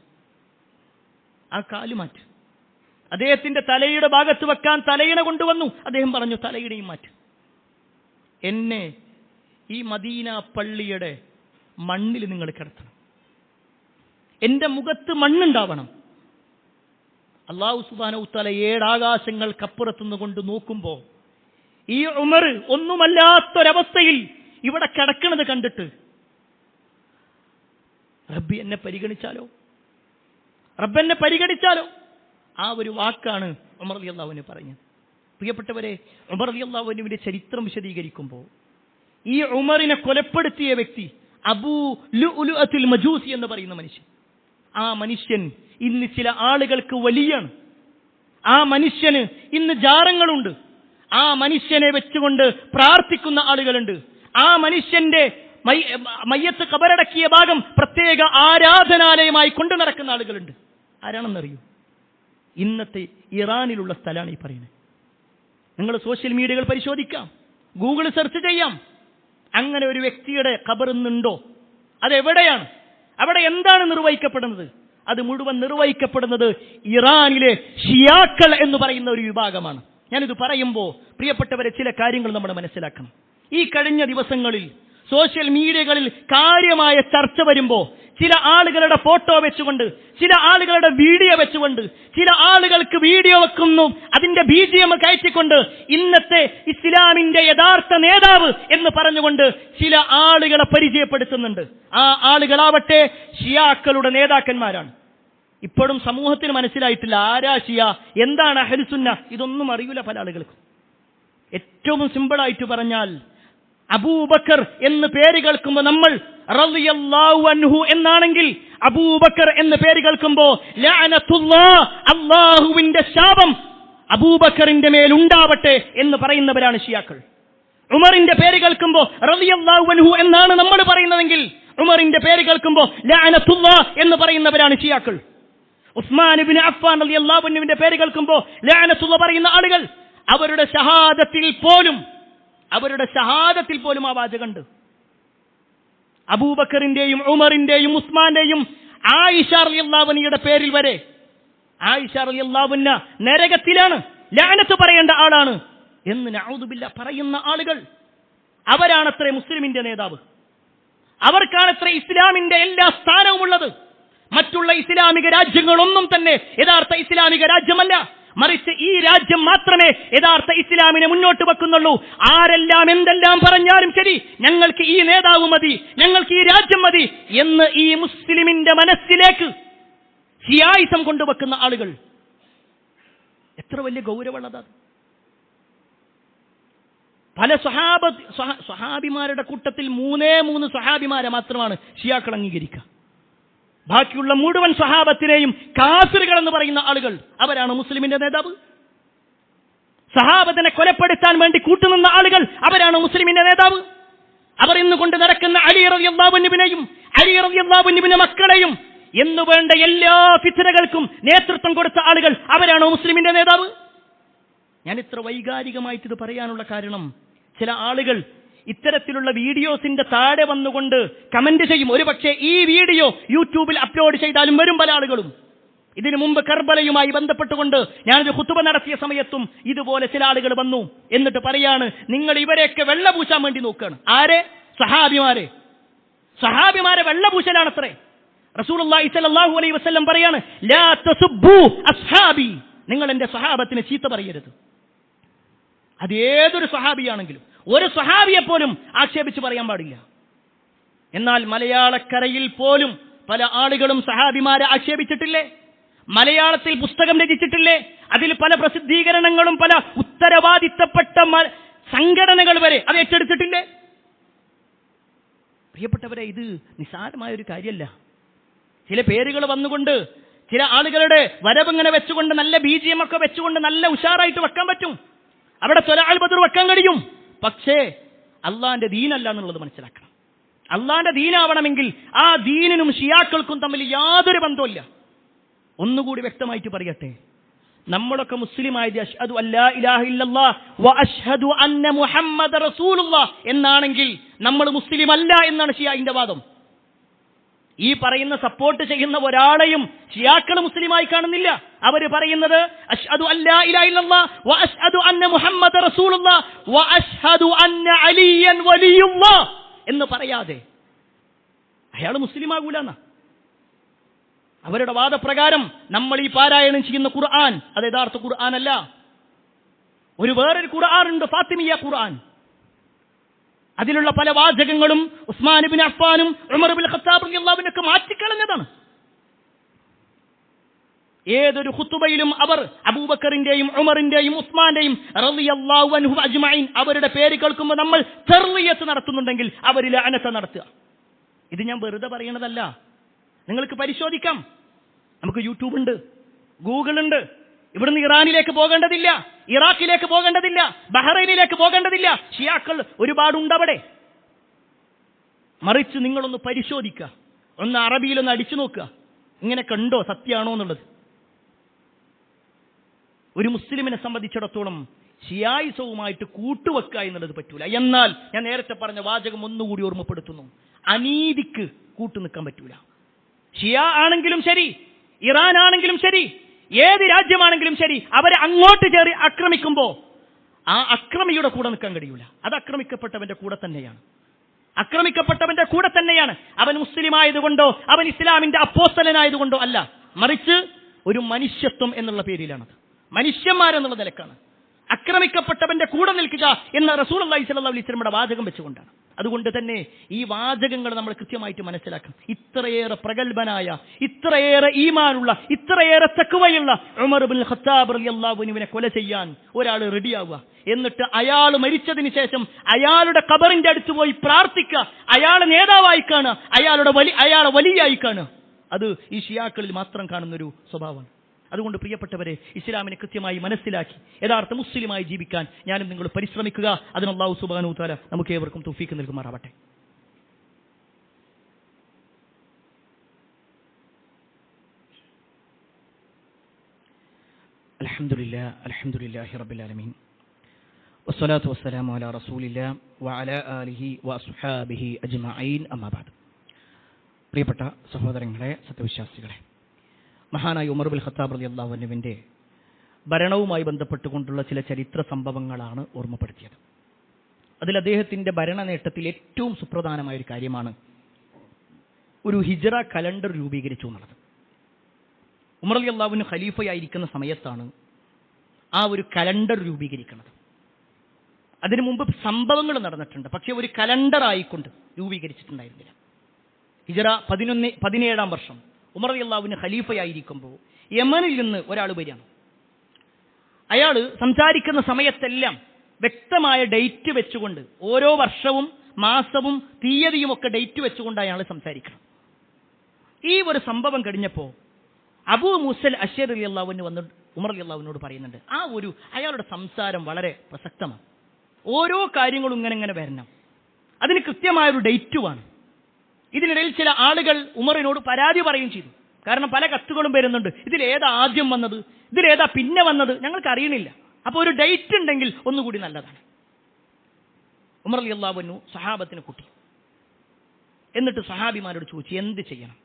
[SPEAKER 2] അദ്ദേഹത്തിന്റെ തലയുടെ ഭാഗത്ത് വെക്കാൻ തലയിണ കൊണ്ടുവന്നു. അദ്ദേഹം പറഞ്ഞു, തലയിണയും മാറ്റ്. എന്നെ ഈ മദീന പള്ളിയുടെ മണ്ണിൽ നിങ്ങൾ കിടത്തണം, എന്റെ മുഖത്ത് മണ്ണുണ്ടാവണം. അല്ലാഹു സുബ്ഹാനഹു വ തആല 7 ആകാശങ്ങൾക്കപ്പുറത്തുനിന്ന് കൊണ്ട് നോക്കുമ്പോൾ ഈ ഉമർ ഒന്നുമല്ലാത്തൊരവസ്ഥയിൽ ഇവിടെ കിടക്കുന്നത് കണ്ടിട്ട് റബ്ബ് എന്നെ പരിഗണിച്ചാലോ ആ ഒരു വാക്കാണ് ഉമർ റളിയല്ലാഹു അൻഹു പറഞ്ഞത്. പ്രിയപ്പെട്ടവരെ, ഉമർ റളിയല്ലാഹു അൻഹുവിന്റെ ചരിത്രം വിശദീകരിക്കുമ്പോൾ ഈ ഉമറിനെ കൊലപ്പെടുത്തിയ വ്യക്തി അബൂ ലുഅ്ലുഅത്തുൽ മജൂസി എന്ന് പറയുന്ന മനുഷ്യൻ, ആ മനുഷ്യൻ ഇന്ന് ചില ആളുകൾക്ക് വലിയാണ്. ആ മനുഷ്യന് ഇന്ന് ജാറങ്ങളുണ്ട്. ആ മനുഷ്യനെ വെച്ചുകൊണ്ട് പ്രാർത്ഥിക്കുന്ന ആളുകളുണ്ട്. ആ മനുഷ്യന്റെ മയ്യത്ത് ഖബറടക്കിയ ഭാഗം പ്രത്യേക ആരാധനാലയമായി കൊണ്ടു നടക്കുന്ന ആളുകളുണ്ട്. ആരാണെന്നറിയൂ? ഇന്നത്തെ ഇറാനിലുള്ള സ്ഥലമാണ് ഈ പറയുന്നത്. നിങ്ങൾ സോഷ്യൽ മീഡിയകൾ പരിശോധിക്കാം, ഗൂഗിൾ സെർച്ച് ചെയ്യാം. അങ്ങനെ ഒരു വ്യക്തിയുടെ ഖബർ ഇന്നുണ്ടോ? അതെവിടെയാണ്? അവിടെ എന്താണ് നിർവഹിക്കപ്പെടുന്നത്? അത് മുഴുവൻ നിർവഹിക്കപ്പെടുന്നത് ഇറാനിലെ ഷിയാക്കൾ എന്ന് പറയുന്ന ഒരു വിഭാഗമാണ്. ഞാനിത് പറയുമ്പോൾ പ്രിയപ്പെട്ടവരെ, ചില കാര്യങ്ങൾ നമ്മൾ മനസ്സിലാക്കണം. ഈ കഴിഞ്ഞ ദിവസങ്ങളിൽ സോഷ്യൽ മീഡിയകളിൽ കാര്യമായ ചർച്ച വരുമ്പോൾ ചില ആളുകളുടെ ഫോട്ടോ വെച്ചുകൊണ്ട്, ചില ആളുകളുടെ വീഡിയോ വെച്ചുകൊണ്ട്, ചില ആളുകൾക്ക് വീഡിയോ വെക്കുന്നു, അതിന്റെ BGM കയറ്റിക്കൊണ്ട് ഇന്നത്തെ ഇസ്ലാമിന്റെ യഥാർത്ഥ നേതാവ് എന്ന് പറഞ്ഞുകൊണ്ട് ചില ആളുകളെ പരിചയപ്പെടുത്തുന്നുണ്ട്. ആ ആളുകളാവട്ടെ ഷിയാക്കളുടെ നേതാക്കന്മാരാണ്. ഇപ്പോഴും സമൂഹത്തിന് മനസ്സിലായിട്ടില്ല ആരാ ഷിയ, എന്താണ് അഹ്ലു സുന്ന, ഇതൊന്നും അറിയില്ല പല ആളുകൾക്കും. ഏറ്റവും സിമ്പിളായിട്ട് പറഞ്ഞാൽ, അബൂബക്കർ എന്ന് പേര് കേൾക്കുമ്പോൾ നമ്മൾ റളിയല്ലാഹു അൻഹു എന്നാണെങ്കിൽ, അബൂബക്കർ എന്ന് പേര് കേൾക്കുമ്പോൾ ലഅനത്തുല്ലാഹ്, അല്ലാഹുവിന്റെ ശാപം അബൂബക്കറിന്റെ മേൽ ഉണ്ടാവട്ടെ എന്ന് പറയുന്നവരാണ് ഷിയാക്കൾ. ഉമറിന്റെ പേര് കേൾക്കുമ്പോൾ റളിയല്ലാഹു അൻഹു എന്നാണ് നമ്മൾ പറയുന്നതെങ്കിൽ, ഉമറിന്റെ പേര് കേൾക്കുമ്പോൾ ലഅനത്തുല്ലാഹ് എന്ന് പറയുന്നവരാണ് ഷിയാക്കൾ. ഉസ്മാൻ ഇബ്നു അഫ്ഫാൻ റളിയല്ലാഹു അൻഹുവിന്റെ പേര് കേൾക്കുമ്പോൾ ലഅനത്തുല്ലാഹ് പറയുന്ന ആളുകൾ, അവരുടെ ഷഹാദത്തിൽ പോലും ആ വാചകമുണ്ട്. അബൂബക്കറിന്റെയും ഉമറിന്റെയും ഉസ്മാന്റെയും ആയിഷ റളിയല്ലാഹു അൻഹയുടെ പേരിൽ വരെ ആയിഷ റളിയല്ലാഹു അൻഹ നരകത്തിലാണ്, ലഅനത്ത് പറയേണ്ട ആളാണ് എന്ന് നഊദു ബില്ലാഹ് പറയുന്ന ആളുകൾ, അവരാണത്രേ മുസ്ലിമിന്റെ നേതാവ്. അവർക്കാണത്രേ ഇസ്ലാമിന്റെ എല്ലാ സ്ഥാനവും ഉള്ളത്. മറ്റുള്ള ഇസ്ലാമിക രാജ്യങ്ങളൊന്നും തന്നെ യഥാർത്ഥ ഇസ്ലാമിക രാജ്യമല്ല, മറിച്ച് ഈ രാജ്യം മാത്രമേ യഥാർത്ഥ ഇസ്ലാമിനെ മുന്നോട്ട് വെക്കുന്നുള്ളൂ. ആരെല്ലാം എന്തെല്ലാം പറഞ്ഞാലും ശരി, ഞങ്ങൾക്ക് ഈ നേതാവ് മതി, ഞങ്ങൾക്ക് ഈ രാജ്യം മതി എന്ന് ഈ മുസ്ലിമിന്റെ മനസ്സിലേക്ക് ഷിയായിസം കൊണ്ടുവെക്കുന്ന ആളുകൾ എത്ര വലിയ ഗൗരവമുള്ളതാണ്. പല സ്വഹാബിമാരുടെ കൂട്ടത്തിൽ 3 സ്വഹാബിമാരെ മാത്രമാണ് ഷിയാക്കൾ അംഗീകരിക്കുക. ബാക്കിയുള്ള മുഴുവൻ സ്വഹാബത്തിനെയും കാഫിറുകൾ എന്ന് പറയുന്ന ആളുകൾ, അവരാണ് മുസ്ലിമിന്റെ നേതാവ്. സഹാബത്തിനെ കൊലപ്പെടുത്താൻ വേണ്ടി കൂട്ടുനിന്ന ആളുകൾ, അവരാണ് മുസ്ലിമിന്റെ നേതാവ്. അവർ ഇന്ന് കൊണ്ട് നടക്കുന്ന അലി റളിയല്ലാഹു അൻഹുവിനെയും അലി റളിയല്ലാഹു അൻഹുവിന്റെ മക്കളെയും എന്നു വേണ്ട എല്ലാ ഫിത്നകൾക്കും നേതൃത്വം കൊടുത്ത ആളുകൾ, അവരാണ് മുസ്ലിമിന്റെ നേതാവ്. ഞാൻ ഇത്ര വൈകാരികമായിട്ട് ഇത് പറയാനുള്ള കാരണം, ചില ആളുകൾ ഇത്തരത്തിലുള്ള വീഡിയോസിന്റെ താഴെ വന്നുകൊണ്ട് കമന്റ് ചെയ്യും. ഒരുപക്ഷെ ഈ വീഡിയോ യൂട്യൂബിൽ അപ്ലോഡ് ചെയ്താലും വരും പല ആളുകളും. ഇതിനു മുമ്പ് കർബലയുമായി ബന്ധപ്പെട്ടുകൊണ്ട് ഞാനൊരു ഖുതുബ നടത്തിയ സമയത്തും ഇതുപോലെ ചില ആളുകൾ വന്നു. എന്നിട്ട് പറയാണ്, നിങ്ങൾ ഇവരെയൊക്കെ വെള്ളപൂശാൻ വേണ്ടി നോക്കുകയാണ്. ആരെ? സഹാബിമാരെ വെള്ളപൂശലാണത്രേ. റസൂലുള്ളാഹി സ്വല്ലല്ലാഹു അലൈഹി വസല്ലം പറയാണ്, ലാ തസുബ്ബു അസ്ഹാബി, നിങ്ങൾ എന്റെ സഹാബത്തിനെ ചീത്ത പറയരുത്. അതേതൊരു സഹാബിയാണെങ്കിലും ഒരു സഹാബിയെ പോലും ആക്ഷേപിച്ച് പറയാൻ പാടില്ല. എന്നാൽ മലയാളക്കരയിൽ പോലും പല ആളുകളും സഹാബിമാരെ ആക്ഷേപിച്ചിട്ടില്ലേ? മലയാളത്തിൽ പുസ്തകം രചിച്ചിട്ടില്ലേ? അതിൽ പല പ്രസിദ്ധീകരണങ്ങളും പല ഉത്തരവാദിത്തപ്പെട്ട സംഘടനകൾ വരെ അത് ഏറ്റെടുത്തിട്ടില്ലേ? പ്രിയപ്പെട്ടവരെ, ഇത് നിസ്സാരമായൊരു കാര്യമല്ല. ചില പേരുകൾ വന്നുകൊണ്ട് ചില ആളുകളുടെ വരവിങ്ങനെ വെച്ചുകൊണ്ട് നല്ല BGM ഒക്കെ വെച്ചുകൊണ്ട് നല്ല ഉഷാറായിട്ട് വെക്കാൻ പറ്റും. അവിടെ ത്വലഅൽ ബദ്ർ വെക്കാൻ കഴിയും. പക്ഷേ അള്ളാന്റെ ദീനല്ല എന്നുള്ളത് മനസ്സിലാക്കണം. അള്ളാന്റെ ദീനാവണമെങ്കിൽ ആ ദീനിനും ഷിയാക്കൾക്കും തമ്മിൽ യാതൊരു ബന്ധവുമില്ല. ഒന്നുകൂടി വ്യക്തമായിട്ട് പറയട്ടെ, നമ്മളൊക്കെ മുസ്ലിമായത് അഷ്ഹദു അല്ലാ ഇലാഹ ഇല്ലല്ലാഹ് വ അഷ്ഹദു അന്ന മുഹമ്മദ റസൂലുള്ളാഹ് എന്നാണെങ്കിൽ നമ്മൾ മുസ്ലിം അല്ല എന്നാണ് ഷിയാഇന്റെ വാദം. ഈ പറയുന്ന സപ്പോർട്ട് ചെയ്യുന്ന ഒരാളെയും ഷിയാക്കൾ മുസ്ലിമായി കാണുന്നില്ല. അവര് പറയുന്നത് അഷ്ഹദു അല്ലാ ഇലാഹ ഇല്ലല്ലാഹ് വ അഷ്ഹദു അന്ന മുഹമ്മദ റസൂലുള്ളാഹ് വ അഷ്ഹദു അന്ന അലിയൻ വലിയുള്ളാഹ് എന്ന് പറയാതെ അയാൾ മുസ്ലിമാകൂലെന്ന അവരുടെ വാദപ്രകാരം. നമ്മൾ ഈ പാരായണം ചെയ്യുന്ന ഖുർആൻ അത് യഥാർത്ഥ ഖുർആൻ അല്ല. വേറൊരു ഖുർആൻ ഉണ്ട്, ഫാത്തിമിയ ഖുർആൻ. അതിലുള്ള പല വാചകങ്ങളും ഉസ്മാൻ ഇബ്നു അഫ്ഫാനും ഉമർ ഇബ്നുൽ ഖത്താബ് റളിയല്ലാഹു അൻഹു മാറ്റിക്കളഞ്ഞതാണ്. ഏതൊരു ഖുതുബയിലും അവർ അബൂബക്കറിന്റെയും ഉമറിന്റെയും ഉസ്മാന്റെയും റളിയല്ലാഹു അൻഹും അജ്മഈൻ അവരുടെ പേര് കേൾക്കുമ്പോൾ നമ്മൾ തർളിയത്ത് നടത്തുന്നുണ്ടെങ്കിൽ അവർ ലഅനത്ത് നടത്തുക. ഇത് ഞാൻ വെറുതെ പറയണതല്ല, നിങ്ങൾക്ക് പരിശോധിക്കാം. നമുക്ക് യൂട്യൂബ് ഉണ്ട്, ഗൂഗിൾ ഉണ്ട്. ഇവിടുന്ന് ഇറാനിലേക്ക് പോകേണ്ടതില്ല, ഇറാഖിലേക്ക് പോകേണ്ടതില്ല, ബഹ്റൈനിലേക്ക് പോകേണ്ടതില്ല. ഷിയാക്കൾ ഒരുപാടുണ്ടവിടെ. മറിച്ച് നിങ്ങളൊന്ന് പരിശോധിക്കുക, ഒന്ന് അറബിയിലൊന്ന് അടിച്ചു നോക്കുക, ഇങ്ങനെ കണ്ടോ, സത്യമാണോ എന്നുള്ളത്. ഒരു മുസ്ലിമിനെ സംബന്ധിച്ചിടത്തോളം ഷിയായിസവുമായിട്ട് കൂട്ടുവെക്കുക എന്നുള്ളത് പറ്റൂല. എന്നാൽ ഞാൻ നേരത്തെ പറഞ്ഞ വാചകം ഒന്നുകൂടി ഓർമ്മപ്പെടുത്തുന്നു, അനീതിക്ക് കൂട്ടു നിൽക്കാൻ പറ്റൂല. ഷിയ ആണെങ്കിലും ശരി, ഇറാൻ ആണെങ്കിലും ശരി, ഏത് രാജ്യമാണെങ്കിലും ശരി, അവരെ അങ്ങോട്ട് ചേറി ആക്രമിക്കുമ്പോൾ ആ അക്രമിയുടെ കൂടെ നിൽക്കാൻ കഴിയൂല. അത് ആക്രമിക്കപ്പെട്ടവന്റെ കൂടെ തന്നെയാണ്. ആക്രമിക്കപ്പെട്ടവന്റെ കൂടെ തന്നെയാണ്. അവൻ മുസ്ലിം ആയതുകൊണ്ടോ അവൻ ഇസ്ലാമിന്റെ അപ്പോസ്തലനായതുകൊണ്ടോ അല്ല, മറിച്ച് ഒരു മനുഷ്യത്വം എന്നുള്ള പേരിലാണത്. മനുഷ്യന്മാരെന്നുള്ള നിലക്കാണ്. ആക്രമിക്കപ്പെട്ടവന്റെ കൂടെ നിൽക്കുക എന്ന റസൂലുള്ളാഹി സ്വല്ലല്ലാഹു അലൈഹി വസല്ലമയുടെ വാചകം വെച്ചുകൊണ്ടാണ്. അതുകൊണ്ട് തന്നെ ഈ വാചകങ്ങൾ നമ്മൾ കൃത്യമായിട്ട് മനസ്സിലാക്കണം. ഇത്രയേറെ പ്രഗത്ഭനായ, ഇത്രയേറെ ഈമാനുള്ള, ഇത്രയേറെ തഖ്വയുള്ള ഉമർ ഇബ്നുൽ ഖത്താബ് റളിയല്ലാഹു അൻഹുവിനെ കൊല ചെയ്യാൻ ഒരാൾ റെഡിയാവുക, എന്നിട്ട് അയാൾ മരിച്ചതിന് ശേഷം അയാളുടെ ഖബറിന്റെ അടുത്ത് പോയി പ്രാർത്ഥിക്കുക, അയാളെ നേതാവായി കാണുക, അയാളെ വലിയായി കാണുക, അത് ഈ ഷിയാക്കളിൽ മാത്രം കാണുന്നൊരു സ്വഭാവമാണ്. അതുകൊണ്ട് പ്രിയപ്പെട്ടവരെ, ഇസ്ലാമിനെ കൃത്യമായി മനസ്സിലാക്കി യഥാർത്ഥ മുസ്ലിമായി ജീവിക്കാൻ ഞാനും നിങ്ങൾ പരിശ്രമിക്കുക. അതിന് അല്ലാഹു സുബ്ഹാനഹു വ തആല നമുക്ക് ഏവർക്കും തൗഫീഖ് നൽകുമാറാവട്ടെ. അൽഹംദുലില്ലാഹി റബ്ബിൽ ആലമീൻ വസ്സലാത്തു വസ്സലാമു അലാ റസൂലില്ലാഹി വഅലാ ആലിഹി വഅസ്ഹാബിഹി അജ്മഈൻ. അമ്മാ ബഅദ്. പ്രിയപ്പെട്ട സഹോദരങ്ങളെ, സത്യവിശ്വാസികളെ, മഹാനായ ഉമർ ഇബ്നുൽ ഖത്താബ് റളിയല്ലാഹു അൻഹുവിന്റെ ഭരണവുമായി ബന്ധപ്പെട്ടുകൊണ്ടുള്ള ചില ചരിത്ര സംഭവങ്ങളാണ് ഓർമ്മപ്പെടുത്തിയത്. അതിൽ അദ്ദേഹത്തിന്റെ ഭരണ നേട്ടത്തിൽ ഏറ്റവും സുപ്രധാനമായ ഒരു കാര്യമാണ് ഒരു ഹിജ്റ കലണ്ടർ രൂപീകരിച്ചു എന്നുള്ളത്. ഉമർ റളിയല്ലാഹു അൻഹു ഖലീഫയായിരിക്കുന്ന സമയത്താണ് ആ ഒരു കലണ്ടർ രൂപീകരിക്കുന്നത്. അതിനു മുമ്പ് സംഭവങ്ങൾ നടന്നിട്ടുണ്ട്, പക്ഷെ ഒരു കലണ്ടർ ആയിക്കൊണ്ട് രൂപീകരിച്ചിട്ടുണ്ടായിരുന്നില്ല. ഹിജ്റ 17-ാം വർഷം ഉമർ റളിയല്ലാഹു അൻഹു ഖലീഫയായിരിക്കുമ്പോൾ യമനിൽ നിന്ന് ഒരാൾ വരികയാണ്. അയാൾ സംസാരിക്കുന്ന സമയത്തെല്ലാം വ്യക്തമായ ഡേറ്റ് വെച്ചുകൊണ്ട്, ഓരോ വർഷവും മാസവും തീയതിയും ഒക്കെ ഡേറ്റ് വെച്ചുകൊണ്ട് അയാൾ സംസാരിക്കണം. ഈ ഒരു സംഭവം കഴിഞ്ഞപ്പോൾ അബൂ മൂസൽ അശ്ശരി റളിയല്ലാഹു അൻഹു വന്ന് ഉമർ റളിയല്ലാഹു അൻഹുവിനോട് പറയുന്നുണ്ട്, അയാളുടെ സംസാരം വളരെ പ്രസക്തമാണ്, ഓരോ കാര്യങ്ങളും ഇങ്ങനെ വരണം, അതിന് കൃത്യമായൊരു ഡേറ്റ് വേണം. ഇതിനിടയിൽ ചില ആളുകൾ ഉമറിനോട് പരാതി പറയുകയും ചെയ്തു. കാരണം പല കത്തുകളും വരുന്നുണ്ട്, ഇതിലേതാ ആദ്യം വന്നത്, ഇതിലേതാ പിന്നെ വന്നത്, ഞങ്ങൾക്ക് അറിയണില്ല. അപ്പോൾ ഒരു ഡേറ്റ് ഉണ്ടെങ്കിൽ ഒന്നുകൂടി നല്ലതാണ്. ഉമർ റളിയല്ലാഹു അൻഹു സഹാബത്തിനെ കൂട്ടി. എന്നിട്ട് സഹാബിമാരോട് ചോദിച്ചു, എന്ത് ചെയ്യണം?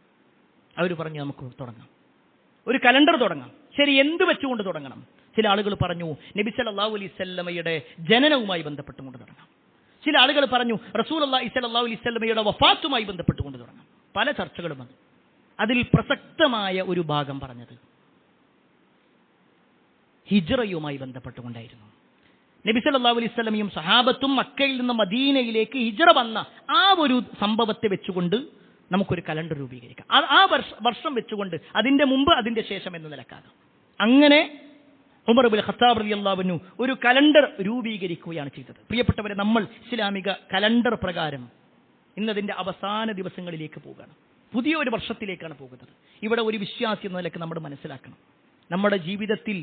[SPEAKER 2] അവർ പറഞ്ഞു, നമുക്ക് തുടങ്ങാം, ഒരു കലണ്ടർ തുടങ്ങാം. ശരി, എന്ത് വെച്ചുകൊണ്ട് തുടങ്ങണം? ചില ആളുകൾ പറഞ്ഞു, നബി സല്ലല്ലാഹു അലൈഹി വസല്ലമയുടെ ജനനവുമായി ബന്ധപ്പെട്ടുകൊണ്ട് തുടങ്ങാം. ചില ആളുകൾ പറഞ്ഞു, റസൂലുള്ളാഹി സ്വല്ലല്ലാഹു അലൈഹി വസല്ലമയുടെ വഫാത്തുമായി ബന്ധപ്പെട്ടുകൊണ്ട് തുടങ്ങാം. പല ചർച്ചകളും വന്നു. അതിൽ പ്രസക്തമായ ഒരു ഭാഗം പറഞ്ഞത് ഹിജ്റയുമായി ബന്ധപ്പെട്ടുകൊണ്ടായിരുന്നു. നബി സല്ലല്ലാഹു അലൈഹി വസല്ലമയും സഹാബത്തും മക്കയിൽ നിന്ന് മദീനയിലേക്ക് ഹിജ്റ വന്ന ആ ഒരു സംഭവത്തെ വെച്ചുകൊണ്ട് നമുക്കൊരു കലണ്ടർ രൂപീകരിക്കാം. ആ വർഷം വെച്ചുകൊണ്ട്, അതിന്റെ മുമ്പ് അതിന്റെ ശേഷം എന്ന നിലക്കാകാം. അങ്ങനെ ഉമർ ഇബ്നുൽ ഖത്താബ് റളിയല്ലാഹു അൻഹു ഒരു കലണ്ടർ രൂപീകരിക്കുകയാണ് ചെയ്തത്. പ്രിയപ്പെട്ടവരെ, നമ്മൾ ഇസ്ലാമിക കലണ്ടർ പ്രകാരം ഇന്നതിന്റെ അവസാന ദിവസങ്ങളിലേക്ക് പോവുകയാണ്. പുതിയൊരു വർഷത്തിലേക്കാണ് പോകുന്നത്. ഇവിടെ ഒരു വിശ്വാസി എന്ന നിലയ്ക്ക് നമ്മൾ മനസ്സിലാക്കണം, നമ്മുടെ ജീവിതത്തിൽ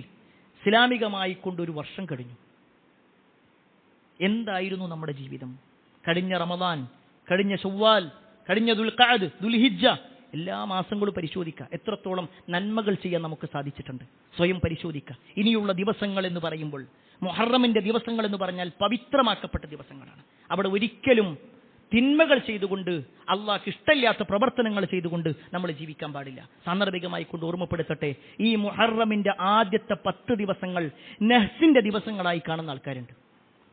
[SPEAKER 2] ഇസ്ലാമികമായി കൊണ്ടൊരു വർഷം കഴിഞ്ഞു. എന്തായിരുന്നു നമ്മുടെ ജീവിതം? കഴിഞ്ഞ റമദാൻ, കഴിഞ്ഞ ശവ്വാൽ, കഴിഞ്ഞ ദുൽഖഅദ്, ദുൽഹിജ്ജ, എല്ലാ മാസങ്ങളും പരിശോധിക്കുക. എത്രത്തോളം നന്മകൾ ചെയ്യാൻ നമുക്ക് സാധിച്ചിട്ടുണ്ട് സ്വയം പരിശോധിക്കുക. ഇനിയുള്ള ദിവസങ്ങൾ എന്ന് പറയുമ്പോൾ, മുഹറമിന്റെ ദിവസങ്ങൾ എന്ന് പറഞ്ഞാൽ പവിത്രമാക്കപ്പെട്ട ദിവസങ്ങളാണ്. അവിടെ ഒരിക്കലും തിന്മകൾ ചെയ്തുകൊണ്ട്, അള്ളാഹ്ക്ക് ഇഷ്ടമില്ലാത്ത പ്രവർത്തനങ്ങൾ ചെയ്തുകൊണ്ട് നമ്മൾ ജീവിക്കാൻ പാടില്ല. സാന്ദർഭികമായി കൊണ്ട് ഓർമ്മപ്പെടുത്തട്ടെ, ഈ മുഹറമിന്റെ ആദ്യത്തെ 10 ദിവസങ്ങൾ നഹ്സിന്റെ ദിവസങ്ങളായി കാണുന്ന ആൾക്കാരുണ്ട്.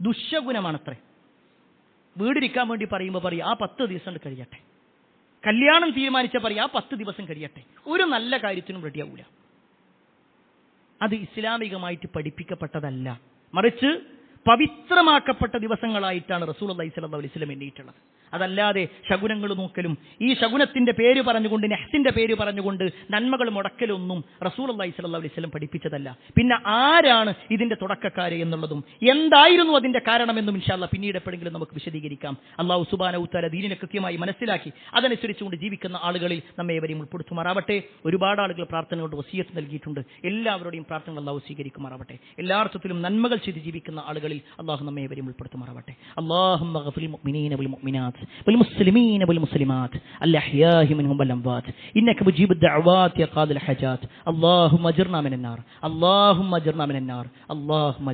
[SPEAKER 2] ദുശ്ശഗുണമാണത്രേ. വീടിരിക്കാൻ വേണ്ടി പറയുമ്പോൾ പറയും ആ 10 ദിവസം കഴിയട്ടെ. കല്യാണം തീരുമാനിച്ച പറയും ആ 10 ദിവസം കഴിയട്ടെ. ഒരു നല്ല കാര്യത്തിനും റെഡിയാവൂല. അത് ഇസ്ലാമികമായിട്ട് പഠിപ്പിക്കപ്പെട്ടതല്ല. മറിച്ച് പവിത്രമാക്കപ്പെട്ട ദിവസങ്ങളായിട്ടാണ് റസൂലുള്ളാഹി സ്വല്ലല്ലാഹു അലൈഹി വസല്ലം എണ്ണിയിട്ടുള്ളത്. അതല്ലാതെ ശകുനങ്ങൾ നോക്കലും ഈ ശകുനത്തിന്റെ പേര് പറഞ്ഞുകൊണ്ട്, നഹ്സിന്റെ പേര് പറഞ്ഞുകൊണ്ട് നന്മകൾ മുടക്കലൊന്നും റസൂലുള്ളാഹി സ്വല്ലല്ലാഹു അലൈഹി വസല്ലം പഠിപ്പിച്ചതല്ല. പിന്നെ ആരാണ് ഇതിന്റെ തുടക്കക്കാര് എന്നുള്ളതും എന്തായിരുന്നു അതിന്റെ കാരണമെന്നും ഇൻഷാ അല്ലാഹ് പിന്നീട് എപ്പോഴെങ്കിലും നമുക്ക് വിശദീകരിക്കാം. അല്ലാഹു സുബ്ഹാനഹു തആല ദീനിനെ കൃത്യമായി മനസ്സിലാക്കി അതനുസരിച്ചുകൊണ്ട് ജീവിക്കുന്ന ആളുകളിൽ നമ്മെ ഏവരെയും ഉൾപ്പെടുത്തുമാറാവട്ടെ. ഒരുപാട് ആളുകൾ പ്രാർത്ഥനയോട് വസിയത്ത് നൽകിയിട്ടുണ്ട്. എല്ലാവരുടെയും പ്രാർത്ഥനകൾ അല്ലാഹു സ്വീകരിക്കുമാറാവട്ടെ. എല്ലാ അർത്ഥത്തിലും നന്മകൾ ചെയ്ത് ജീവിക്കുന്ന ആളുകളിൽ അല്ലാഹു നമ്മെ ഏവരെയും ഉൾപ്പെടുത്തുമാറാവട്ടെ. അല്ലാഹുമ്മ ഗഫിൽ മുഅ്മിനീന വൽ മുഅ്മിനാത്ത് والمسلمين والمسلمات الأحياء منهم والأموات إنك مجيب الدعوات يا قاضي الحاجات اللهم أجرنا من النار اللهم أجرنا من النار اللهم